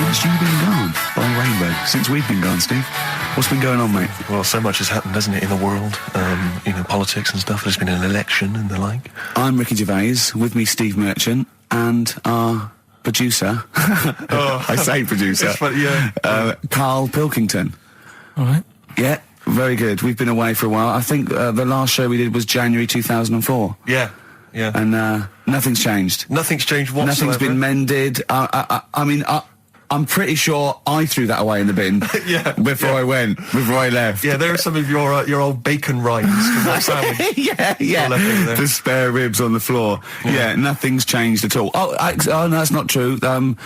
since you've been gone on Rainbow? Since we've been gone, Steve? What's been going on, mate? Well, so much has happened, hasn't it, in the world? Politics and stuff. There's been an election and the like. I'm Ricky Gervais, with me Steve Merchant, and our producer, I say producer, Karl Pilkington. All right. Yeah, very good. We've been away for a while. I think the last show we did was January 2004. Yeah. And nothing's changed. Nothing's changed whatsoever. Nothing's been mended. I'm pretty sure I threw that away in the bin before I left. Yeah, there are some of your old bacon rinds from that sandwich. yeah. The spare ribs on the floor. Yeah, nothing's changed at all. Oh, no, that's not true. The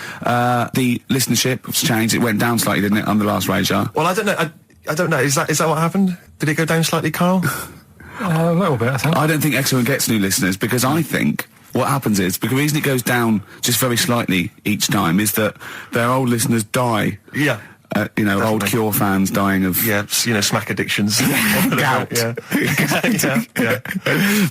listenership's changed. It went down slightly, didn't it, on the last radio? Well, I don't know. I don't know. Is that what happened? Did it go down slightly, Karl? A little bit, I think. I don't think XFM gets new listeners, because I think what happens is, because the reason it goes down just very slightly each time is that their old listeners die. Yeah. Definitely. Old Cure fans dying of... Yeah, smack addictions. Gout. Yeah.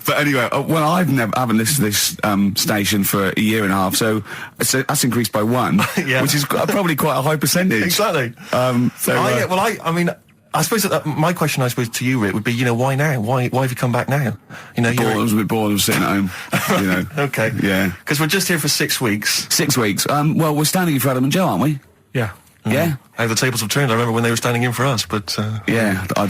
But anyway, I haven't listened to this station for a year and a half, so that's increased by one, which is probably quite a high percentage. Exactly. I suppose that my question, to you, Rick, would be, why now? Why have you come back now? I was a bit bored of sitting at home. Okay. Yeah. Because we're just here for 6 weeks. 6 weeks. Well, we're standing in for Adam and Joe, aren't we? Yeah. Yeah. How the tables have turned. I remember when they were standing in for us, but... Yeah. I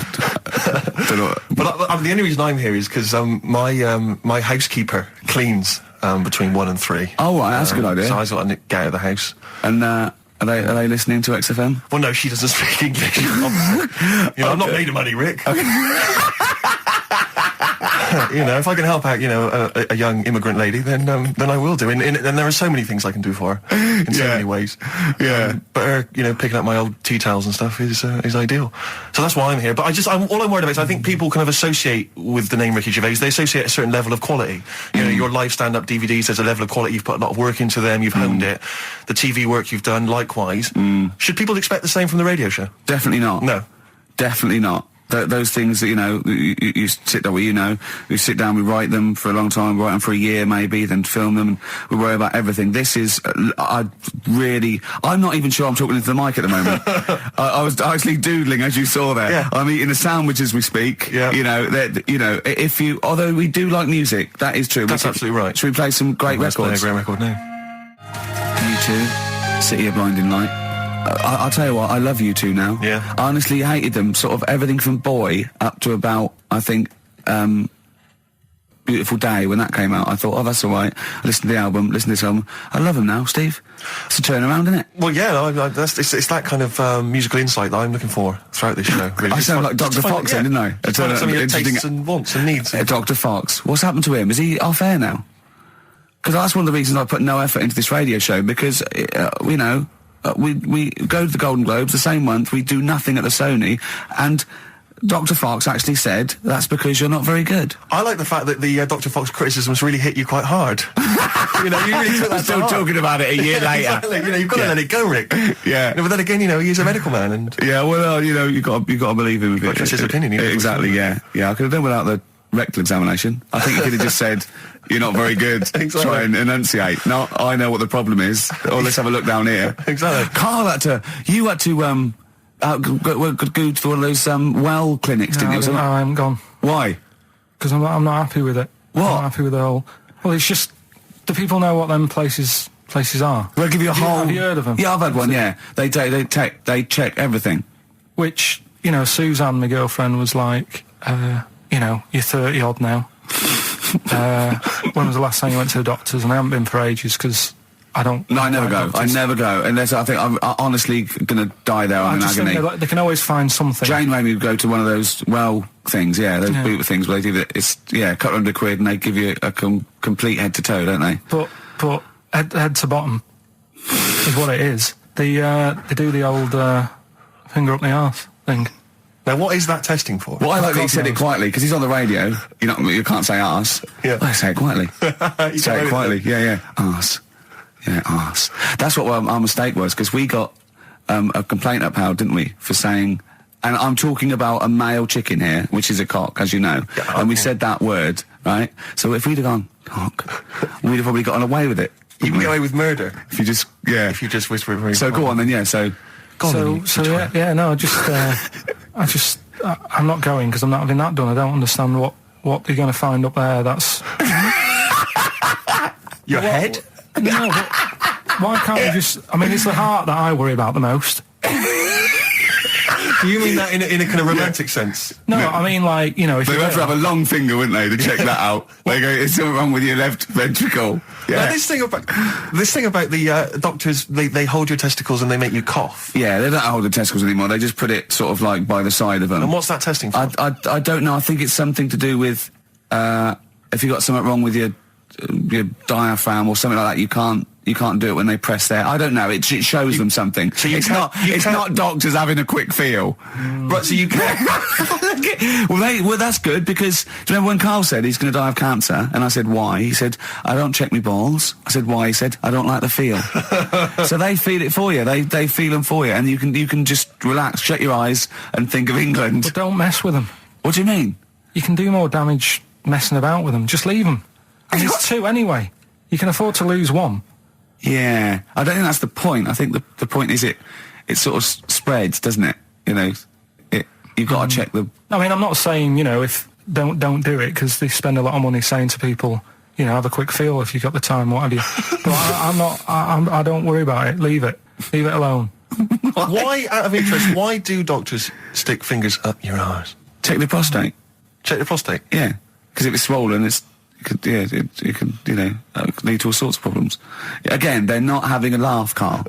don't know. But the only reason I'm here is because my housekeeper cleans between 1 and 3. Oh, right, that's a good idea. So I just got to get out of the house. And, Are they listening to XFM? Well, no, she doesn't speak English. I'm not made of money, Rick. Okay. If I can help out, a young immigrant lady, then I will do. And there are so many things I can do for her in so many ways. Yeah. But her, picking up my old tea towels and stuff is ideal. So that's why I'm here. But all I'm worried about is I think people kind of associate with the name Ricky Gervais. They associate a certain level of quality. Your live stand-up DVDs, there's a level of quality. You've put a lot of work into them. You've honed it. The TV work you've done, likewise. Should people expect the same from the radio show? Definitely not. No. Definitely not. Those things that, you sit down, we sit down, we write them for a long time, write them for a year maybe, then film them, and we worry about everything. This is, I'm not even sure I'm talking into the mic at the moment. I was actually doodling, as you saw there. Yeah. I'm eating a sandwich as we speak. Yeah. Although we do like music, that is true. That's absolutely right. Should we play some great records? Let's play a great record now. U2, City of Blinding Light. I'll tell you what, I love U2 now. Yeah. I honestly hated them, sort of everything from Boy up to about, I think, Beautiful Day, when that came out. I thought, that's all right. I listened to the album, listened to this album. I love them now, Steve. It's a turnaround, isn't it? Well, yeah, it's that kind of musical insight that I'm looking for throughout this show. Really. I sound like Dr. Fox then, didn't I? Some of your tastes and wants and needs. Dr. Fox. What's happened to him? Is he off air now? Because that's one of the reasons I put no effort into this radio show, because, we go to the Golden Globes the same month, we do nothing at the Sony, and Dr. Fox actually said that's because you're not very good. I like the fact that the Dr. Fox criticisms really hit you quite hard. You really took that still talking about it a year later. Exactly. You've got to let it go, Rick. Yeah. But then again, he's a medical man, and you've got to believe him a bit. That's his opinion. Exactly. Yeah. I could have done without the rectal examination. I think he could have just said, you're not very good. Exactly. Try and enunciate. No, I know what the problem is. Or let's have a look down here. Exactly. Karl had to go to one of those well clinics, didn't you? No, I haven't gone. Why? Because I'm not happy with it. What? I'm not happy with the whole... Well, it's just... Do people know what them places are? We'll give you a whole... Have you heard of them? Yeah, I've had one, yeah. They check everything. Which, Suzanne, my girlfriend, was like, you're 30-odd now. When was the last time you went to the doctors? And I haven't been for ages, because I don't... No, I never go. I never go. Unless I think I'm honestly going to die there in agony. Think they can always find something. Jane made me go to one of those things, those boot things where they do couple £100 and they give you a complete head to toe, don't they? But head to bottom is what it is. They do the old finger up the arse thing. Now, what is that testing for? Well, I like that he said it quietly, because he's on the radio. You can't say arse. Yeah. I say it quietly. Say it quietly. Yeah. Arse. Yeah, arse. That's what our mistake was, because we got a complaint upheld, didn't we, for saying... And I'm talking about a male chicken here, which is a cock, as you know. Yeah, and we said that word, right? So if we'd have gone, cock, we'd have probably gotten away with it. You can get away with murder If you just, yeah. if you just whisper it very So go on then, yeah, so... Go on then, So yeah, no, I'm not going because I'm not having that done. I don't understand what you're going to find up there. That's Your head? no. But why can't you just? I mean, it's the heart that I worry about the most. Do you mean that in a kind of romantic sense? No, I mean like if They'd you have to have a long finger, wouldn't they, to check that out? They go, "Is something wrong with your left ventricle?" Yeah, Now, this thing about the doctors, they hold your testicles and they make you cough. yeah. They don't hold the testicles anymore. They just put it sort of like by the side of them. And what's that testing for? I don't know. I think it's something to do with if you got something wrong with your diaphragm or something like that. You can't do it when they press there. I don't know. It shows them something. So you it's can't- not. you It's can't- not doctors having a quick feel. Right, so you can't... Well, that's good because do you remember when Karl said he's going to die of cancer? And I said why? He said I don't check my balls. I said why? He said I don't like the feel. So they feel it for you. They feel them for you, and you can just relax, shut your eyes, and think of England. but don't mess with them. What do you mean? You can do more damage messing about with them. Just leave them. And it's two anyway. You can afford to lose one. Yeah, I don't think that's the point. I think the point is it sort of spreads, doesn't it? You've got to check the... I mean, I'm not saying if don't do it because they spend a lot of money saying to people, have a quick feel if you've got the time, what have you. But I don't worry about it. Leave it alone. Why, out of interest, why do doctors stick fingers up your arse? Check the prostate. Check the prostate? Yeah, because if it's swollen, it could lead to all sorts of problems. Again, they're not having a laugh, Karl.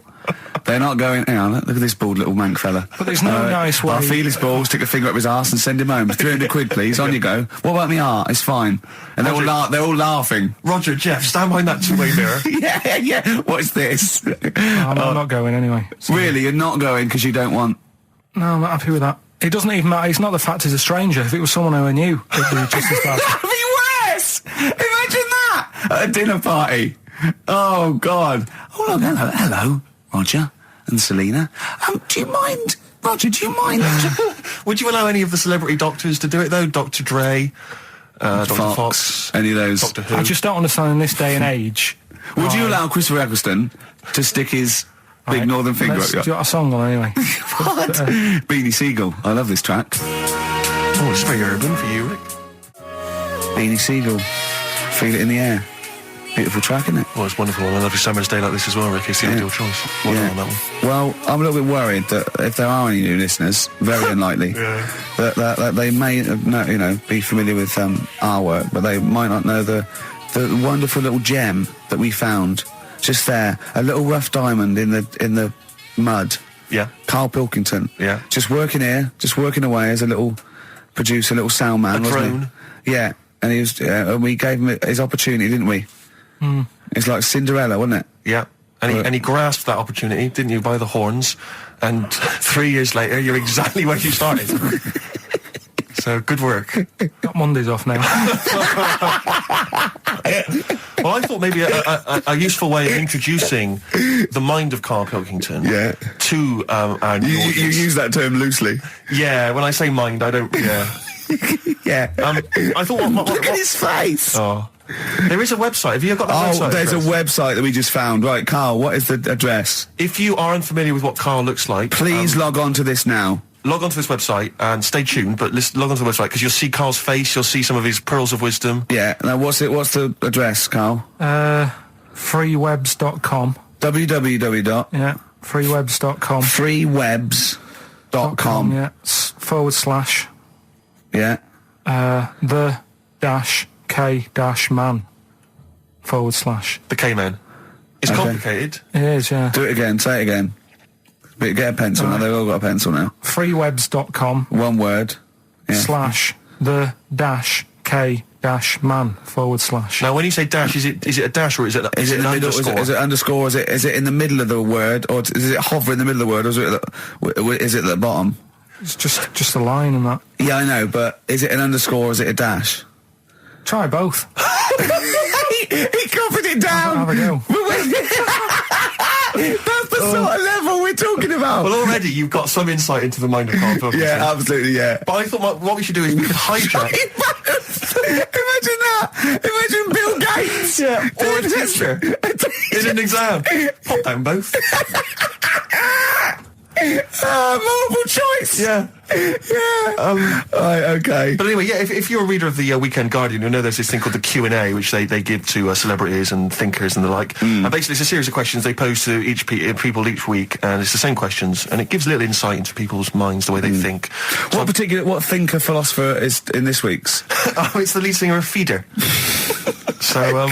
They're not going, hang on, look at this bald little mank fella. But there's no nice way. I'll feel his balls, stick a finger up his arse and send him home. 300 quid, please, on you go. What about me art? It's fine. And they're all laughing. Roger, Jeff, stand behind that two-way mirror. Yeah, what's this? I'm not going anyway. So. Really, you're not going because you don't want... No, I'm not happy with that. It doesn't even matter. It's not the fact he's a stranger. If it was someone who I knew, it'd be just as bad. That'd be worse! Imagine that! At a dinner party. Oh, God. Oh, look, hello, Roger and Selena. Do you mind, Roger, Would you allow any of the celebrity doctors to do it, though? Dr. Dre, Dr. Fox, any of those? Doctor Who? I just don't understand in this day and age. Would you allow Christopher Eccleston to stick his big northern finger up Do your... you got a song on anyway? What? Beanie Siegel. I love this track. Oh, it's very urban for you, Rick. Beanie Siegel. Feel it in the air. Beautiful track, isn't it? Well, it's wonderful on a lovely summer's day like this as well, Rick. It's the ideal choice. Well done on that one. Well, I'm a little bit worried that if there are any new listeners, very unlikely, that they may be familiar with our work, but they might not know the wonderful little gem that we found just there, a little rough diamond in the mud. Yeah. Karl Pilkington. Yeah. Just working here, just working away as a little producer, little sound man, wasn't drone. he? Yeah. And he was, and we gave him his opportunity, didn't we? It's like Cinderella, wasn't it? Yeah. And he grasped that opportunity, didn't you, by the horns. And 3 years later, you're exactly where you started. So, good work. Got Mondays off now. Well, I thought maybe a useful way of introducing the mind of Karl Pilkington to our new You audience. use that term loosely. Yeah, when I say mind, I don't... Yeah. Yeah. I thought... Look at his face. Oh. There is a website. Have you got that website? Oh, there's address? a website that we just found. Right, Karl, what is the address? If you are unfamiliar with what Karl looks like... Please log on to this now. Log onto this website and stay tuned, but log onto the website because you'll see Karl's face, you'll see some of his pearls of wisdom. Yeah. Now, what's the address, Karl? Freewebs.com. www. Yeah, freewebs.com. Freewebs.com. Yeah, / Yeah. the K-man / The K-Man. It's Okay. complicated. It is, yeah. Do it again. Say it again. But get a pencil now. They've all got a pencil now. Freewebs.com One word. Yeah. / the K-man / Now, when you say dash, is it a dash or is it an Is it in the middle? underscore? Is it underscore? Is it in the middle of the word, or is it hover in the middle of the word, or is it at the bottom? It's just a line and that. Yeah, I know, but is it an underscore or is it a dash? Try both. He copied it down. Have a go. That's the sort of level we're talking about. Well, already you've got some insight into the mind of Karl Pilkington. Yeah, absolutely, yeah. But I thought what we should do is we could hijack... Imagine that. Imagine Bill Gates. Yeah, or a teacher. in an exam. Pop down both. Multiple choice. Yeah. Right, okay. But anyway, yeah, if you're a reader of the Weekend Guardian, you'll know there's this thing called the Q&A, which they give to celebrities and thinkers and the like. And basically it's a series of questions they pose to people each week, and it's the same questions, and it gives a little insight into people's minds, the way they think. So What thinker philosopher is in this week's? Oh, it's the lead singer of Feeder. So,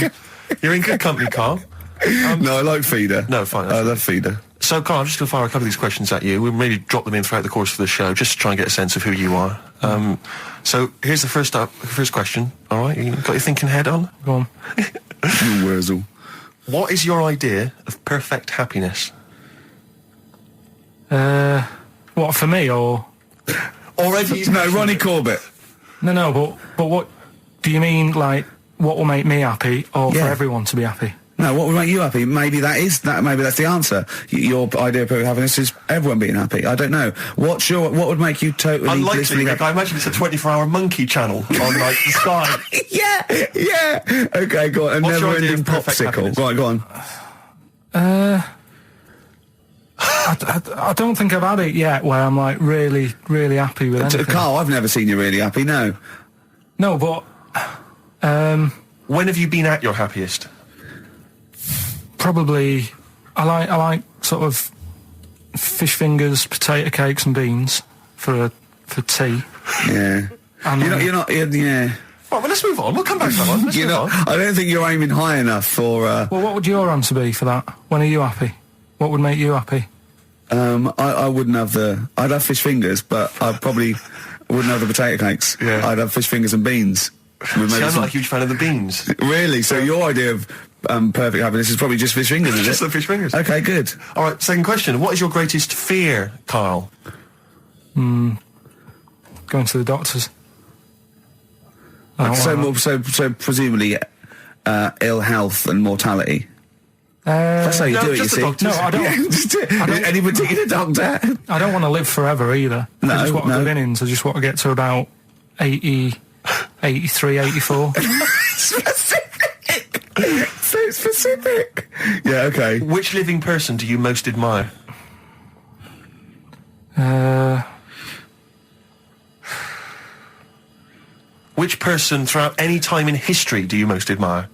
you're in good company, Carl. No, I like Feeder. No, fine. I love Feeder. So, Carl, I'm just going to fire a couple of these questions at you. We'll maybe drop them in throughout the course of the show, just to try and get a sense of who you are. So, here's the first question. All right, you got your thinking head on? Go on. Wurzel. What is your idea of perfect happiness? What, for me, or... Already? No, Ronnie Corbett. No, but what do you mean, like, what will make me happy, or Yeah. for everyone to be happy? No, what would make you happy? Maybe that's the answer. Your idea of perfect happiness is everyone being happy. I don't know. What would make you totally Unlikely, blissfully Rick. I imagine it's a 24-hour monkey channel on, like, the sky. Yeah. Okay, go on. A What's your idea never-ending of perfect popsicle. happiness? Right, go on. I don't think I've had it yet where I'm, like, really, really happy with anything. Carl, I've never seen you really happy, no. No, but... When have you been at your happiest? Probably, I like sort of fish fingers, potato cakes and beans for tea. Yeah. And, You're not, yeah. Right, well, let's move on. We'll come back to that one. Let's move on. I don't think you're aiming high enough for, Well, what would your answer be for that? When are you happy? What would make you happy? I wouldn't have I'd have fish fingers, but I probably wouldn't have the potato cakes. Yeah. I'd have fish fingers and beans. With See, maybe I'm some- not a huge fan of the beans. Really? So your idea of perfect happiness is probably just fish fingers, is Just it? the fish fingers. Okay, good. All right, second question. What is your greatest fear, Carl? Going to the doctors. I don't want So presumably ill health and mortality. That's how you No, do it, you just the see. doctors. No, I don't. Yeah, just do it. Any particular doctor? I don't want to live forever either. No, I just want no. good innings. I just want to get to about 80, 83, 84. So specific. Yeah, okay. Which living person do you most admire? Which person throughout any time in history do you most admire?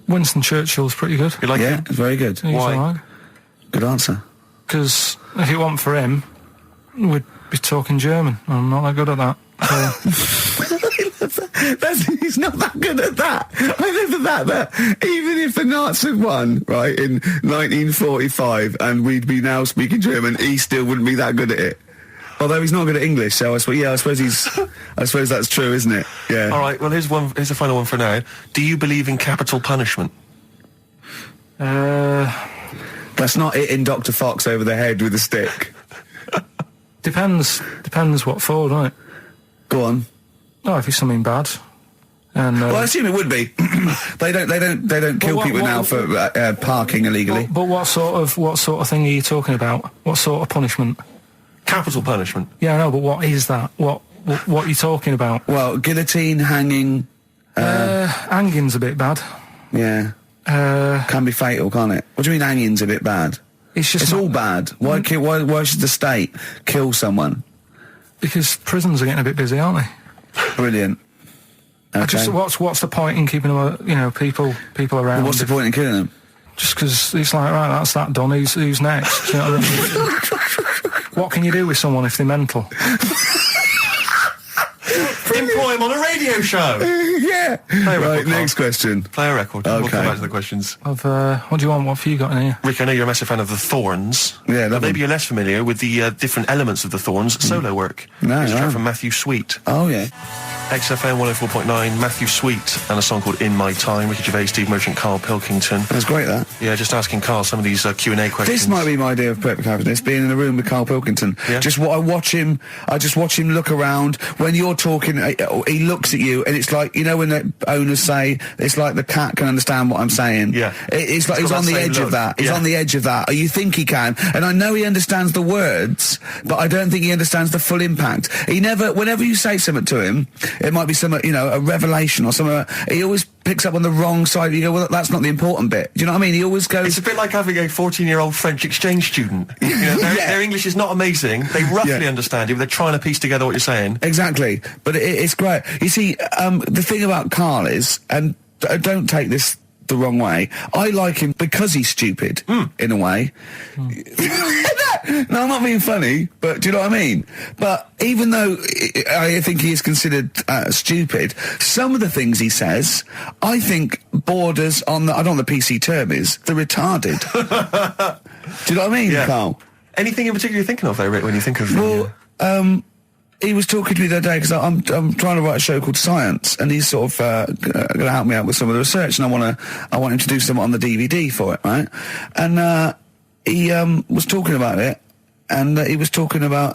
Winston Churchill's pretty good. You like Yeah, him? it's very good. Why? Good answer. Because if it wasn't for him, we'd be talking German. I'm not that good at that. So. He's not that good at that. I love that even if the Nazis had won, right, in 1945, and we'd be now speaking German, he still wouldn't be that good at it. Although he's not good at English, so I suppose that's true, isn't it? Yeah. All right, well, here's the final one for now. Do you believe in capital punishment? That's not it in Dr. Fox over the head with a stick. Depends what for, doesn't it? Go on. Oh, if it's something bad. And Well, I assume it would be. they don't kill what- people what- now for parking illegally. but what sort of thing are you talking about? What sort of punishment? Capital punishment. Yeah, I know, but what is that? What are you talking about? Well, guillotine, hanging, Hanging's a bit bad. yeah, can be fatal, can't it? What do you mean hanging's a bit bad? It's just It's not- all bad. Why should the state kill someone? because prisons are getting a bit busy, aren't they? Brilliant. Okay. Just what's the point in keeping them, people around? Well, what's the point in killing them? Just because it's like, right, that's that done. Who's next? Do you know what I mean? What can you do with someone if they're mental? Employ him on a radio show. Yeah. Play a record, Right, Carl. next question. Play a record. We'll Okay. come back to the questions. What do you want? What have you got in here? Rick, I know you're a massive fan of the Thorns. Yeah, but love maybe them. you're less familiar with the different elements of the Thorns solo work. No, It's a track no. from Matthew Sweet. Oh, yeah. XFM 104.9, Matthew Sweet, and a song called In My Time. Ricky Gervais, Steve Merchant, Karl Pilkington. That's great, that. Yeah, just asking Karl some of these Q&A questions. This might be my idea of perfect happiness, being in a room with Karl Pilkington. Yeah. Just what I just watch him look around. When you're talking, he looks at you, and it's like, when the owners say, it's like the cat can understand what I'm saying. Yeah. It's like It's he's got on that the same edge look. of that. He's Yeah. on the edge of that. You think he can, and I know he understands the words, but I don't think he understands the full impact. Whenever you say something to him, it might be some, a revelation or something. He always picks up on the wrong side. You go, well, that's not the important bit. Do you know what I mean? He always goes... It's a bit like having a 14-year-old French exchange student. You know, their English is not amazing. They roughly understand you, but they're trying to piece together what you're saying. Exactly. But it's great. You see, the thing about Karl is, and don't take this the wrong way, I like him because he's stupid, in a way. No, I'm not being funny, but do you know what I mean? But even though I think he is considered stupid, some of the things he says, I think borders on I don't know what the PC term is, the retarded. Do you know what I mean, Karl? Anything in particular you're thinking of, though, Rick, when you think of... Well, he was talking to me the other day because I'm trying to write a show called Science, and he's sort of going to help me out with some of the research, and I want him to do some on the DVD for it, right? And he was talking about it, and he was talking about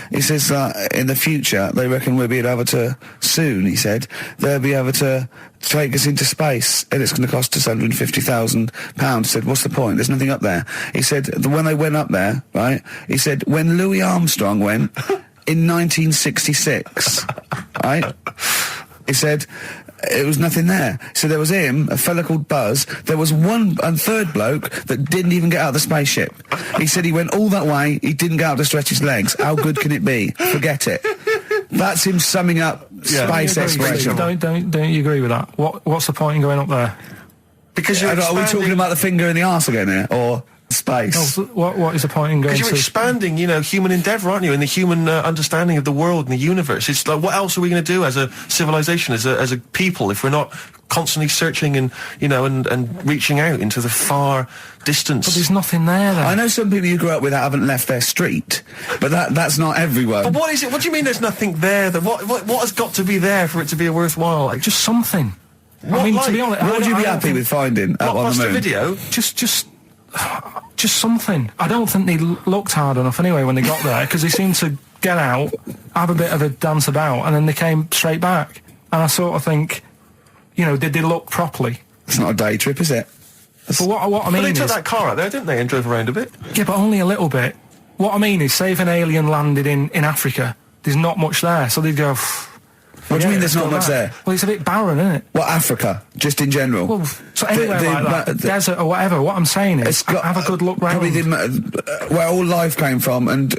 he says in the future they reckon we'll be able to soon. He said they'll be able to take us into space, and it's going to cost us £150,000. He said, what's the point? There's nothing up there. He said when they went up there, right? He said when Louis Armstrong went. In 1966, right? He said it was nothing there. So there was him, a fella called Buzz. There was one and third bloke that didn't even get out of the spaceship. He said he went all that way. He didn't get out to stretch his legs. How good can it be? Forget it. That's him summing up space exploration. Don't you agree with that? What's the point in going up there? Because are we talking about the finger in the arse again here, or space? No, what is the point in going? Because you're expanding, human endeavour, aren't you? And the human understanding of the world and the universe. It's like, what else are we going to do as a civilization, as a people, if we're not constantly searching and and reaching out into the far distance? But there's nothing there. Then. I know some people you grew up with that haven't left their street, but that's not everyone. But what is it? What do you mean? There's nothing there? What has got to be there for it to be a worthwhile? Like, just something. I mean, to be honest, what would you be happy with finding up on the moon? Video? Just something. I don't think they looked hard enough anyway when they got there, because they seemed to get out, have a bit of a dance about, and then they came straight back. And I sort of think, did they look properly? It's not a day trip, is it? But what I mean they is... took that car out there, didn't they, and drove around a bit? Yeah, but only a little bit. What I mean is, say if an alien landed in Africa, there's not much there, so they'd go... What do you mean there's not much there? Well, it's a bit barren, isn't it? What, Africa? Just in general? Well, so anywhere like that, desert or whatever, what I'm saying is, have a good look round. Probably where all life came from, and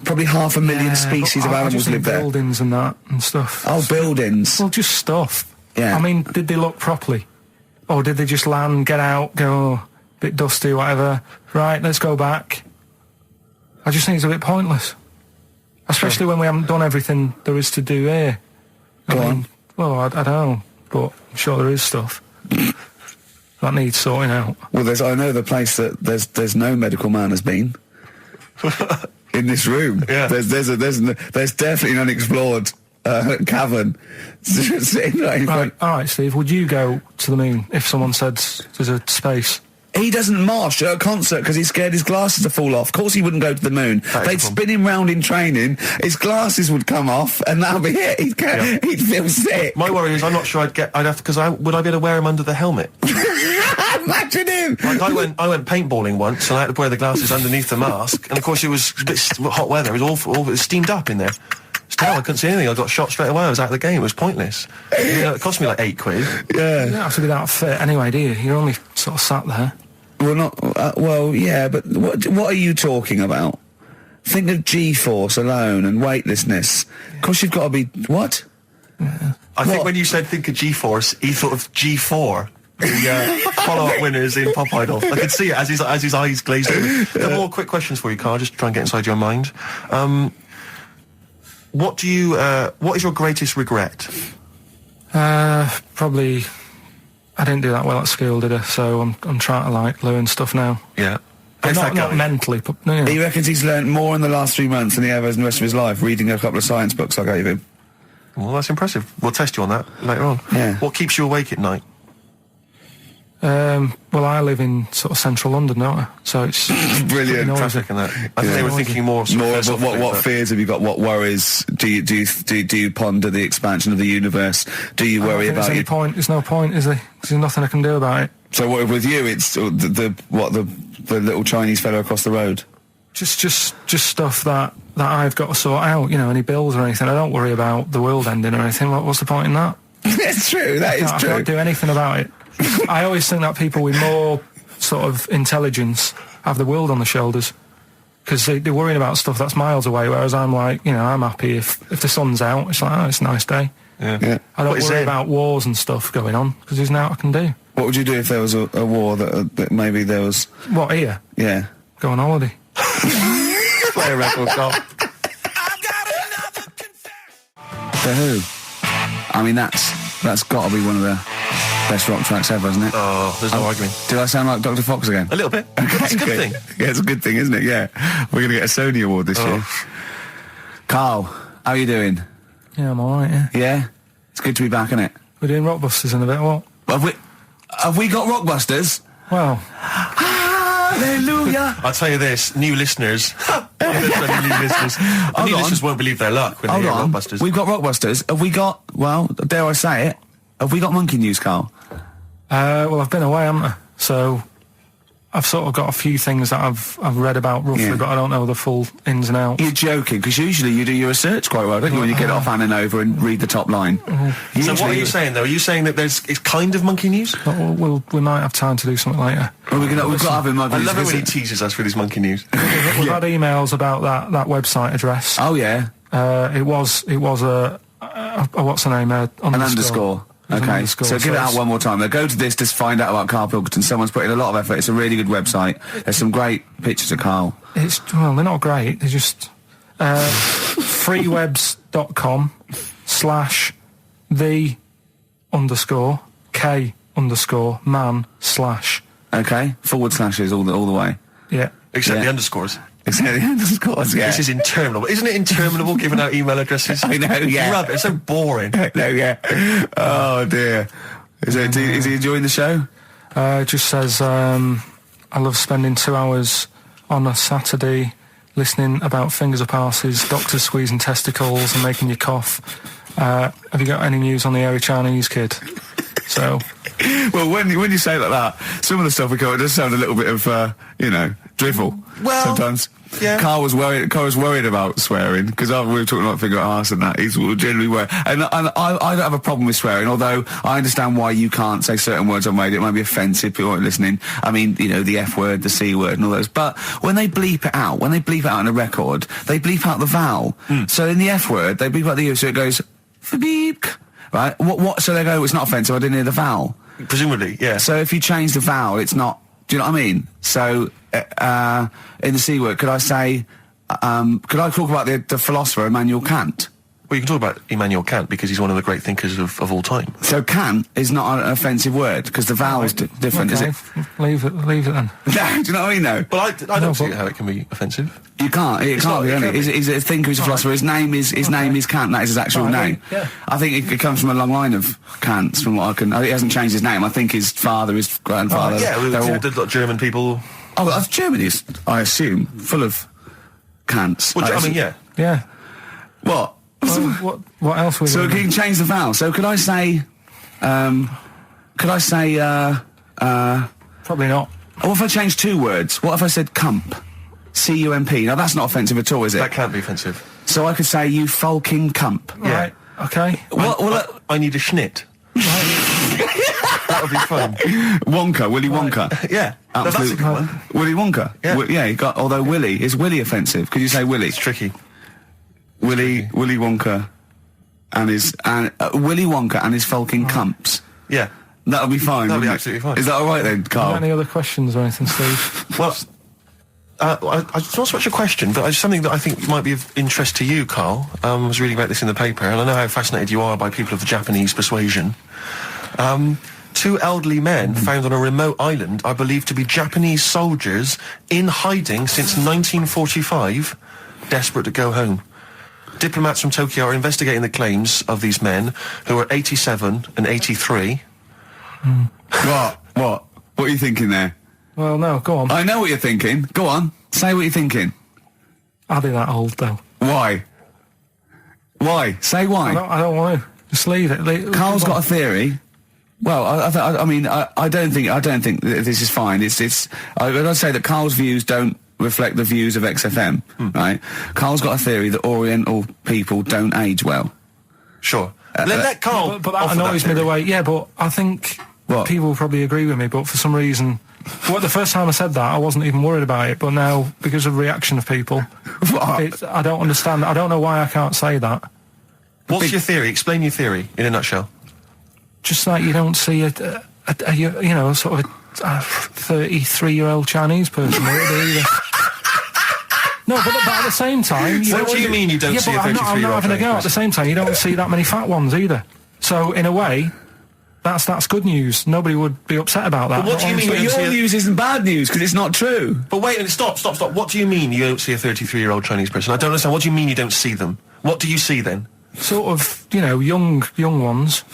probably 500,000 species of animals live there. Buildings and that, and stuff. Oh, buildings. Well, just stuff. Yeah. I mean, did they look properly? Or did they just land, get out, go, bit dusty, whatever, right, let's go back? I just think it's a bit pointless. Especially when we haven't done everything there is to do here. Go on. Well, I don't know, but I'm sure there is stuff that needs sorting out. Well, I know the place that there's no medical man has been in this room. Yeah. There's definitely an unexplored cavern sitting right in front. All right, Steve. Would you go to the moon if someone said there's a space? He doesn't march at a concert because he's scared his glasses to fall off. Of course he wouldn't go to the moon. They'd spin him round in training, his glasses would come off, and that'll be it. He'd feel sick. My worry is I'm not sure would I be able to wear him under the helmet? Imagine him! Like I went paintballing once, and I had to wear the glasses underneath the mask, and of course it was a bit hot weather, it was awful, it was steamed up in there. Still, I couldn't see anything. I got shot straight away. I was out of the game. It was pointless. It cost me like £8. Yeah. You don't have to be that fit anyway, do you? You're only sort of sat there. Well, yeah, but what are you talking about? Think of G-force alone and weightlessness. Of course you've got to be... What? Yeah. I think when you said think of G-force, he thought of G4. The follow-up winners in Pop Idol. I could see it as his eyes glazed over. A couple more quick questions for you, Karl, just to try and get inside your mind. What is your greatest regret? Probably... I didn't do that well at school, did I? So I'm trying to learn stuff now. Yeah. But not mentally, but He reckons he's learned more in the last 3 months than he ever has in the rest of his life, reading a couple of science books I gave him. Well, that's impressive. We'll test you on that later on. Yeah. What keeps you awake at night? Well, I live in sort of central London, don't I? So it's brilliant traffic and that. I think they were thinking more of what fears have you got? What worries do you ponder the expansion of the universe? Do you worry about it? There's no point, is there? There's nothing I can do about it. So what, with you, it's the little Chinese fellow across the road? Just stuff that I've got to sort out. Any bills or anything. I don't worry about the world ending or anything. What's the point in that? It's true. That is I true. can't do anything about it. I always think that people with more sort of intelligence have the world on their shoulders because they're worrying about stuff that's miles away, whereas I'm like, you know, I'm happy if the sun's out. It's like, oh, it's a nice day. Yeah. I don't worry about wars and stuff going on because there's nothing I can do. What would you do if there was a war that maybe there was... What, here? Yeah. Go on holiday. Play a record, Carl. The Who. I mean, that's got to be one of the best rock tracks ever, isn't it? Oh, there's no arguing. Do I sound like Dr. Fox again? A little bit. That's a good thing. Yeah, it's a good thing, isn't it? Yeah. We're going to get a Sony award this year. Carl, how are you doing? Yeah, I'm alright, yeah. Yeah? It's good to be back, isn't it? We're doing Rockbusters in a bit, what? Have we got Rockbusters? Well... Hallelujah! I'll tell you this, new listeners. New listeners. The new listeners won't believe their luck when they hear Rockbusters. We've got Rockbusters. Have we got, well, dare I say it, have we got Monkey News, Carl? Well, I've been away, haven't I? So I've sort of got a few things that I've read about roughly, but I don't know the full ins and outs. You're joking, because usually you do your research quite well, don't you, when you get it off Anna Nova and read the top line. So what are you saying, though? Are you saying that it's kind of monkey news? We might have time to do something later. Well, we've got to have him. I love it when he teases us with his monkey news. We've had emails about that website address. Oh, yeah. It was a what's the name? An underscore. Okay, so give it out one more time. Now go to this to find out about Karl Pilkington. Someone's put in a lot of effort. It's a really good website. There's some great pictures of Karl. Well, they're not great. They're just freewebs.com/the_k_man/ Okay, forward slashes all the way. Yeah. Except the underscores. Except the underscores, yeah. This is interminable. Isn't it interminable giving out email addresses? I know, yeah. Rubbish. It's so boring. No, yeah. Oh, dear. Is he enjoying the show? It just says, I love spending 2 hours on a Saturday listening about fingers of arses, doctors squeezing testicles and making you cough. Have you got any news on the airy Chinese kid? So... Well, when you say like that, some of the stuff we cover does sound a little bit of, drivel. Well, sometimes. Yeah. Carl was worried about swearing, because we were talking about finger arse and that. He's generally worried. And I don't have a problem with swearing, although I understand why you can't say certain words on radio. It might be offensive, people aren't listening. I mean, the F word, the C word and all those. But when they bleep it out in a record, they bleep out the vowel. So in the F word, they bleep out the U, so it goes, beep. Right? What? So they go, it's not offensive, I didn't hear the vowel. Presumably, yeah. So if you change the vowel, it's not... Do you know what I mean? So, in the C word, could I say... could I talk about the philosopher Immanuel Kant? Well, you can talk about Immanuel Kant because he's one of the great thinkers of all time. So Kant is not an offensive word because the vowel's different, okay. is it? Leave it then. Do you know what I mean, though? Well, I don't see how it can be offensive. You can't. It can't be, can it? He's a thinker, he's a philosopher. His name is Kant. That is his actual name. Yeah. I think it comes from a long line of Kants, from what I can... He hasn't changed his name. I think his father, his grandfather... There's German people... Oh, Germany is, I assume, full of Kants. Well, I mean, yeah. Yeah. What? What else was So you can change the vowel. So could I say... Probably not. What if I changed 2 words? What if I said cump? C-U-M-P. Now, that's not offensive at all, is it? That can't be offensive. So I could say, you fucking cump. Yeah. Right. Okay. I need a schnit. That would be fun. Wonka, Willy Wonka. Yeah. That's a good one. Willy Wonka. Yeah. You got... Although Willy... Is Willy offensive? Could you say Willy? It's tricky. Willy Wonka and his... Willy Wonka and his fucking cumps. Yeah. That would be fine, That would be wouldn't it? absolutely fine. Is that all right then, Carl? Got any other questions or anything, Steve? Well... it's not so much a question, but it's something that I think might be of interest to you, Karl. I was reading about this in the paper, and I know how fascinated you are by people of the Japanese persuasion. 2 elderly men found on a remote island are believed to be Japanese soldiers in hiding since 1945, desperate to go home. Diplomats from Tokyo are investigating the claims of these men, who are 87 and 83. What? What are you thinking there? Well, no, go on. I know what you're thinking. Go on. Say what you're thinking. I'll be that old, though. Why? Why? Say why. I don't want to. Just leave it. Carl's got a theory. Well, I don't think that this is fine. I'd say that Carl's views don't reflect the views of XFM, right? Carl's got a theory that Oriental people don't age well. Sure. let Karl. But that offer annoys me theory. the way. Yeah, but I think What? people probably agree with me. But for some reason, the first time I said that, I wasn't even worried about it. But now, because of reaction of people, I don't understand. I don't know why I can't say that. What's your theory? Explain your theory in a nutshell. Just like you don't see a sort of a 33-year-old Chinese person either. No, but at the same time... What do you mean you don't see a 33-year-old I'm not having a go. Chinese At the same time, you don't see that many fat ones either. So, in a way, that's good news. Nobody would be upset about that. But what do you mean? But your news isn't bad news, because it's not true. But wait a minute, stop. What do you mean you don't see a 33-year-old Chinese person? I don't understand. What do you mean you don't see them? What do you see then? Sort of, young ones.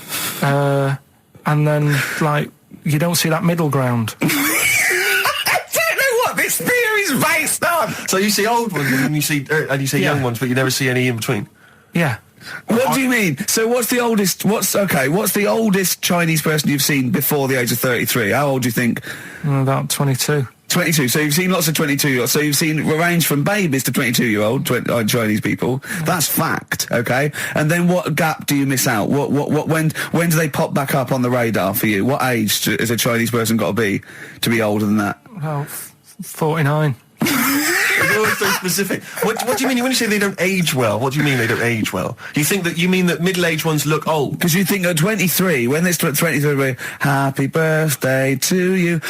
And then, like, you don't see that middle ground. I don't know what this theory's based on. So you see old ones and you see young ones, but you never see any in between. Yeah. What do you mean? So what's the oldest Chinese person you've seen before the age of 33? How old do you think? About 22. 22. So you've seen lots of 22. So you've seen a range from babies to 22-year-old Chinese people. That's fact, okay? And then what gap do you miss out? When do they pop back up on the radar for you? What age has a Chinese person got to be older than that? Well, 49. You're always so specific. What do you mean when you say they don't age well? What do you mean they don't age well? You mean that middle-aged ones look old? Because you think at 23, when it's 23, happy birthday to you,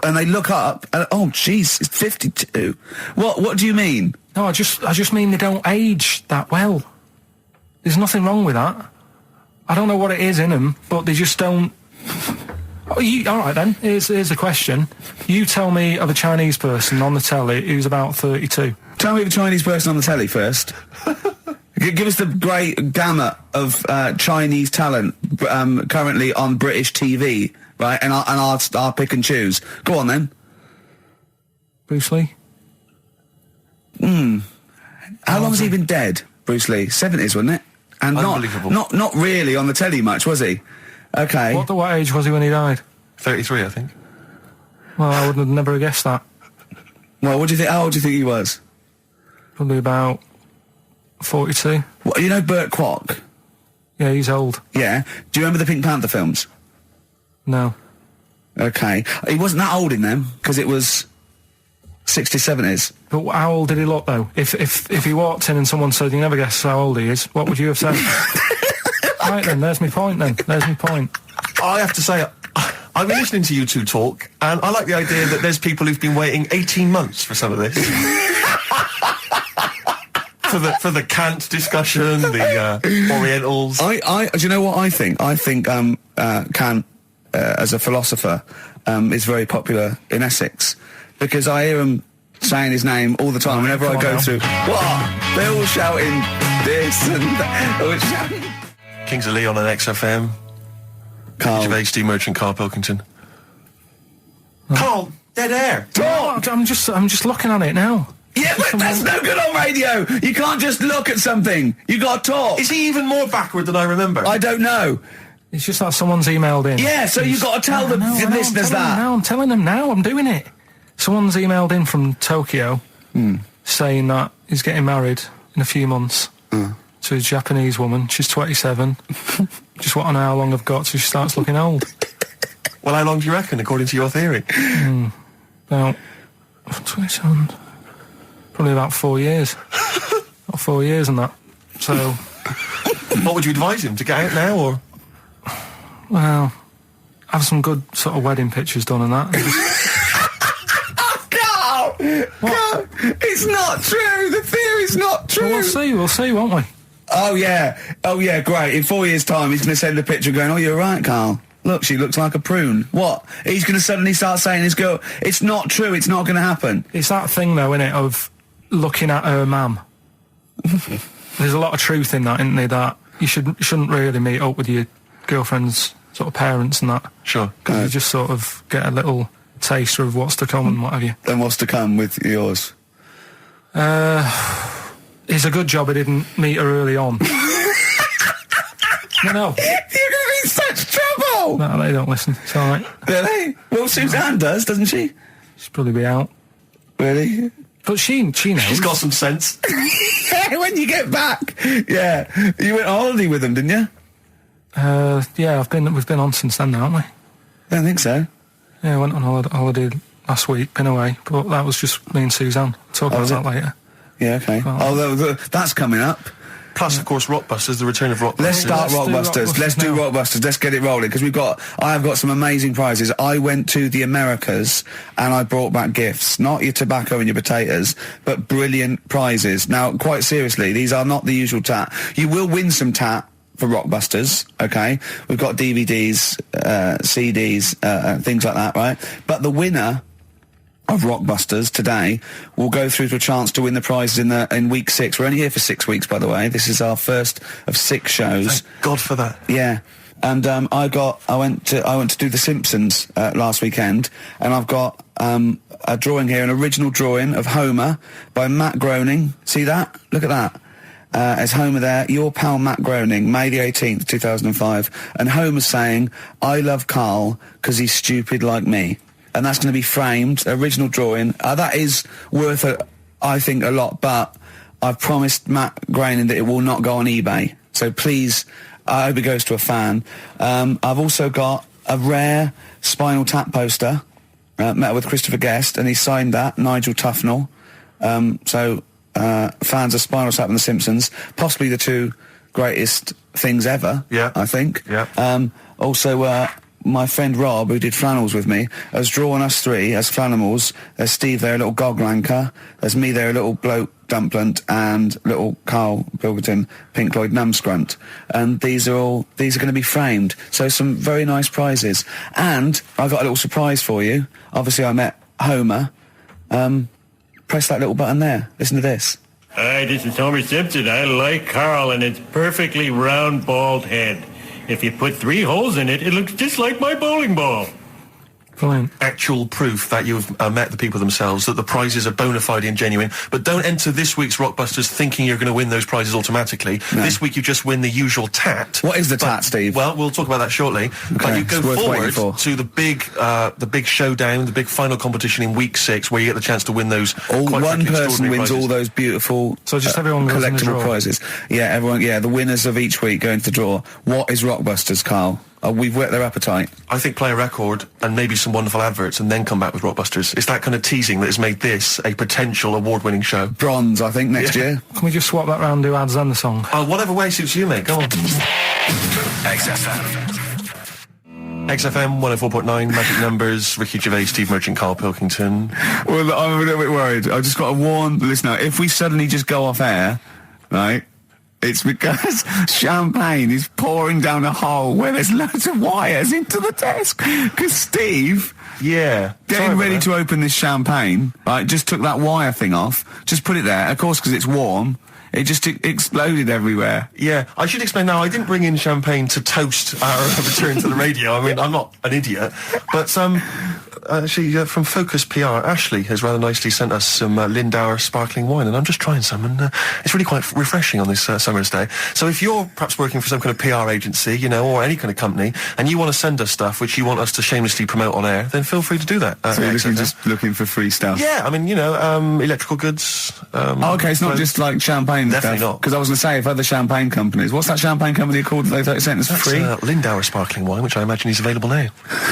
and they look up, and, oh, jeez, it's 52. What do you mean? No, I just mean they don't age that well. There's nothing wrong with that. I don't know what it is in them, but they just don't... Oh, all right then, here's the question. You tell me of a Chinese person on the telly who's about 32. Tell me of a Chinese person on the telly first. Give us the great gamut of Chinese talent currently on British TV, right? And I'll pick and choose. Go on then. Bruce Lee? How long has he been dead, Bruce Lee? 70s, wasn't it? And Unbelievable. not really on the telly much, was he? Okay. What age was he when he died? 33, I think. Well, I would have never guessed that. Well, what do you think? How old do you think he was? Probably about 42. What, you know Burt Kwok? Yeah, he's old. Yeah. Do you remember the Pink Panther films? No. Okay. He wasn't that old in them, because it was 60s, 70s. But how old did he look, though? If he walked in and someone said, you never guess how old he is, what would you have said? Right then, there's my point then. There's my point. I have to say, I've been listening to you two talk, and I like the idea that there's people who've been waiting 18 months for some of this. for the Kant discussion, the Orientals. Do you know what I think? I think Kant, as a philosopher, is very popular in Essex, because I hear him saying his name all the time whenever I go through. What? They're all shouting this and that. Kings of Leon on XFM. Karl. Gervais, Steve Merchant, Karl Pilkington. Karl, dead air. Oh, I'm just looking at it now. Yeah, but that's no good on radio. You can't just look at something. You got to talk. Is he even more backward than I remember? I don't know. It's just that someone's emailed in. Yeah, so you got to tell the listeners that. I'm telling them now. I'm doing it. Someone's emailed in from Tokyo saying that he's getting married in a few months to a Japanese woman. She's 27. Just want to know how long I've got till she starts looking old. Well, how long do you reckon, according to your theory? About 27. Probably about 4 years. About 4 years and that. So... What would you advise him, to get out now, or...? Well, have some good sort of wedding pictures done and that. Carl! Carl! It's not true! The theory's not true! Well, we'll see, won't we? Oh yeah, great. In 4 years' time, he's going to send a picture going, oh, you're right, Carl. Look, she looks like a prune. What? He's going to suddenly start saying his girl... It's not true, it's not going to happen. It's that thing, though, innit, of looking at her mum. There's a lot of truth in that, isn't there, that you shouldn't really meet up with your girlfriend's sort of parents and that. Sure. Because you just sort of get a little taster of what's to come and what have you. Then what's to come with yours? It's a good job I didn't meet her early on. No. You're going to be in such trouble! No, they don't listen. It's all right. Really? Well, Suzanne does, doesn't she? She'll probably be out. Really? But she knows. She's got some sense. when you get back. Yeah. You went on holiday with them, didn't you? Yeah, we've been on since then, haven't we? I don't think so. Yeah, I went on holiday last week, been away, but that was just me and Suzanne. Talk about that later. Yeah, okay. Well, That's coming up. Plus, of course, Rockbusters, the return of Rockbusters. Let's start Rockbusters. Let's do Rockbusters. Let's get it rolling, because I have got some amazing prizes. I went to the Americas and I brought back gifts. Not your tobacco and your potatoes, but brilliant prizes. Now, quite seriously, these are not the usual tat. You will win some tat for Rockbusters, okay? We've got DVDs, CDs, things like that, right? But the winner of Rockbusters today will go through to a chance to win the prizes in week 6. We're only here for 6 weeks, by the way. This is our first of 6 shows. Thank God for that. Yeah. And I went to do The Simpsons last weekend, and I've got a drawing here, an original drawing of Homer by Matt Groening. See that? Look at that. As Homer there, your pal Matt Groening, May the 18th, 2005. And Homer's saying, I love Karl because he's stupid like me. And that's going to be framed, original drawing. That is worth, I think, a lot, but I've promised Matt Groening that it will not go on eBay. So please, I hope it goes to a fan. I've also got a rare Spinal Tap poster, met with Christopher Guest, and he signed that, Nigel Tufnell. Fans of Spinal Tap and The Simpsons, possibly the 2 greatest things ever, I think. Yeah. Also, my friend Rob, who did flannels with me, has drawn us 3 as Flannimals. There's Steve there, a little goglanker. There's me there, a little bloke dumplant, and little Karl Pilkington, Pink Floyd numscrunt. And these are going to be framed. So some very nice prizes. And I got a little surprise for you. Obviously, I met Homer. Press that little button there. Listen to this. Hi, this is Homer Simpson. I like Karl and its perfectly round, bald head. If you put 3 holes in it, it looks just like my bowling ball. Brilliant. Actual proof that you've met the people themselves, that the prizes are bona fide and genuine. But don't enter this week's Rockbusters thinking you're going to win those prizes automatically. No. This week you just win the usual tat. What is the tat, Steve? Well, we'll talk about that shortly. Okay. But you go forward to the big showdown, the big final competition in week 6, where you get the chance to win those. One person wins prizes. all those beautiful, so just everyone goes in the collectible draw. prizes. Yeah, everyone. Yeah, the winners of each week go into the draw. What is Rockbusters, Karl? We've whet their appetite. I think play a record and maybe some wonderful adverts and then come back with Rockbusters. It's that kind of teasing that has made this a potential award-winning show. Bronze, I think, next year. Can we just swap that round, do ads and the song? Whatever way suits you, mate. Go on. XFM. XFM 104.9, Magic Numbers, Ricky Gervais, Steve Merchant, Karl Pilkington. Well, I'm a little bit worried. I've just got to warn the listener, if we suddenly just go off air, right, it's because champagne is pouring down a hole where there's loads of wires into the desk. Because Steve, getting ready to open this champagne, right, just took that wire thing off, just put it there, of course, because it's warm. It just exploded everywhere. Yeah, I should explain now, I didn't bring in champagne to toast our return to the radio. I mean, I'm not an idiot. But actually, from Focus PR, Ashley has rather nicely sent us some Lindauer sparkling wine, and I'm just trying some, and it's really quite refreshing on this summer's day. So if you're perhaps working for some kind of PR agency, you know, or any kind of company, and you want to send us stuff which you want us to shamelessly promote on air, then feel free to do that. So you're just looking for free stuff? Yeah, I mean, you know, electrical goods. Okay, it's not just like champagne. Definitely stuff. not. Because I was going to say, if other champagne companies, what's that champagne company called that they sent us for free? Lindauer sparkling wine, which I imagine is available now.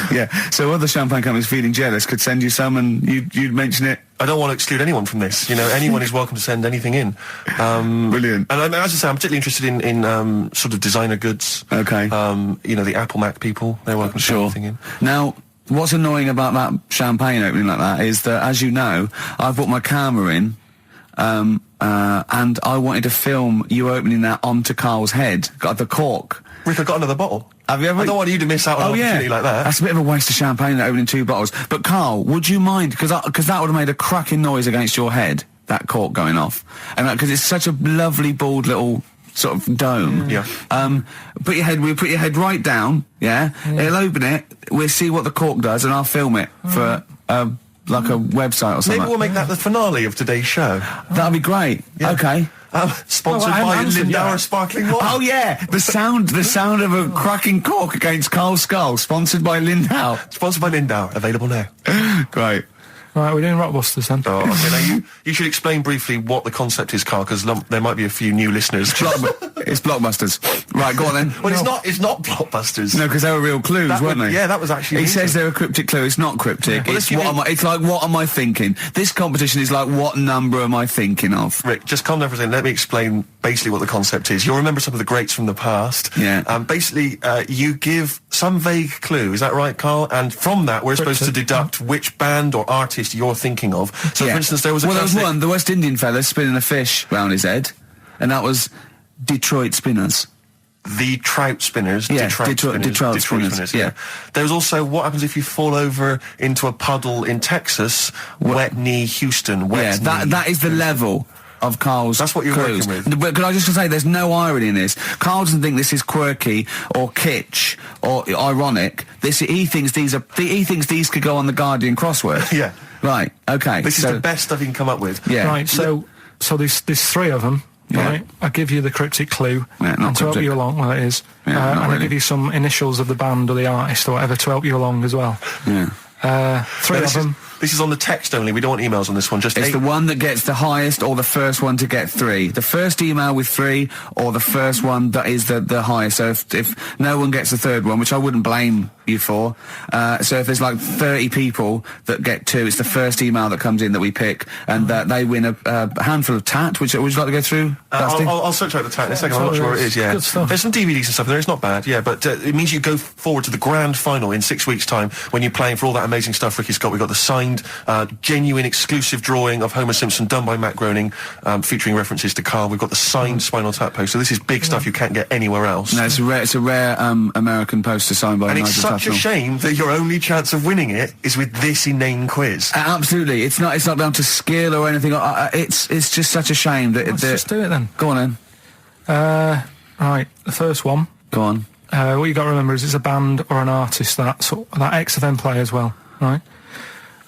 Yeah, so other champagne companies feeling jealous could send you some and you'd mention it. I don't want to exclude anyone from this. You know, anyone is welcome to send anything in. Brilliant. And as I say, I'm particularly interested in sort of designer goods. Okay. You know, the Apple Mac people, they're welcome to send anything in. Now, what's annoying about that champagne opening like that is that, as you know, I've brought my camera in, and I wanted to film you opening that onto Karl's head. Got the cork. Rick, I got another bottle. Have you ever? I don't want you to miss out on an opportunity like that. That's a bit of a waste of champagne, opening 2 bottles. But Karl, would you mind? Because that would have made a cracking noise against your head, that cork going off. And because it's such a lovely, bald little sort of dome. Yeah. We'll put your head right down, yeah? It'll open it, we'll see what the cork does, and I'll film it for, like a website or something. Maybe we'll make that the finale of today's show. That'd be great. Yeah. Okay. Sponsored by Lindauer Sparkling Wine. Oh yeah, the sound of a cracking cork against Karl's skull. Sponsored by Lindauer. Sponsored by Lindauer. Available now. Great. Right, we're doing Rockbusters then. Oh, okay. Now you should explain briefly what the concept is, Karl, because there might be a few new listeners. It's Blockbusters. Right, go on then. Well, it's not Blockbusters. No, because they were real clues, weren't they? Yeah, that was actually... He says they're a cryptic clue. It's not cryptic. Well, It's like, what am I thinking? This competition is like, what number am I thinking of? Rick, just calm down for a second. Let me explain basically what the concept is. You'll remember some of the greats from the past. Yeah. Basically, you give some vague clue. Is that right, Karl? And from that, we're supposed to deduct which band or artist you're thinking of. So, for instance, there was a classic... there was one, the West Indian fella spinning a fish round his head, and that was Detroit Spinners. The Trout Spinners. Yeah, Detroit Spinners, yeah. There was also what happens if you fall over into a puddle in Texas, Wet Knee Houston, Wet Knee. That is the level of Karl's That's what you're clues. working with. But can I just say, there's no irony in this. Karl doesn't think this is quirky or kitsch or ironic. He thinks these could go on the Guardian crossword. Yeah. Right. Okay. This is the best stuff you can come up with. Yeah. Right. So there's three of them. Yeah. Right. I'll give you the cryptic clue not to help cryptic. you along. Well, it is. Yeah, and really. I'll give you some initials of the band or the artist or whatever to help you along as well. Yeah. Three of them. This is on the text only. We don't want emails on this one. Just It's 8. the one that gets the highest or the first one to get 3. The first email with 3 or the first one that is the highest. So if no one gets the third one, which I wouldn't blame you for, so if there's like 30 people that get 2, it's the first email that comes in that we pick, and they win a handful of tat, which would you like to go through? I'll search out the tat in a second. I'm not sure where it is, yeah. Good stuff. There's some DVDs and stuff in there. It's not bad, yeah, but it means you go forward to the grand final in 6 weeks' time when you're playing for all that amazing stuff Ricky's got. We've got the signed, genuine, exclusive drawing of Homer Simpson done by Matt Groening, featuring references to Karl. We've got the signed Spinal Tap poster. So this is big stuff you can't get anywhere else. No, it's a rare American poster signed by and Nigel it's such Tufnell. a shame that your only chance of winning it is with this inane quiz. Absolutely, it's not down to skill or anything. It's just such a shame that. Let's just do it then. Go on then. Right, the first one. Go on. What you got to remember is it's a band or an artist that XFM play as well, right?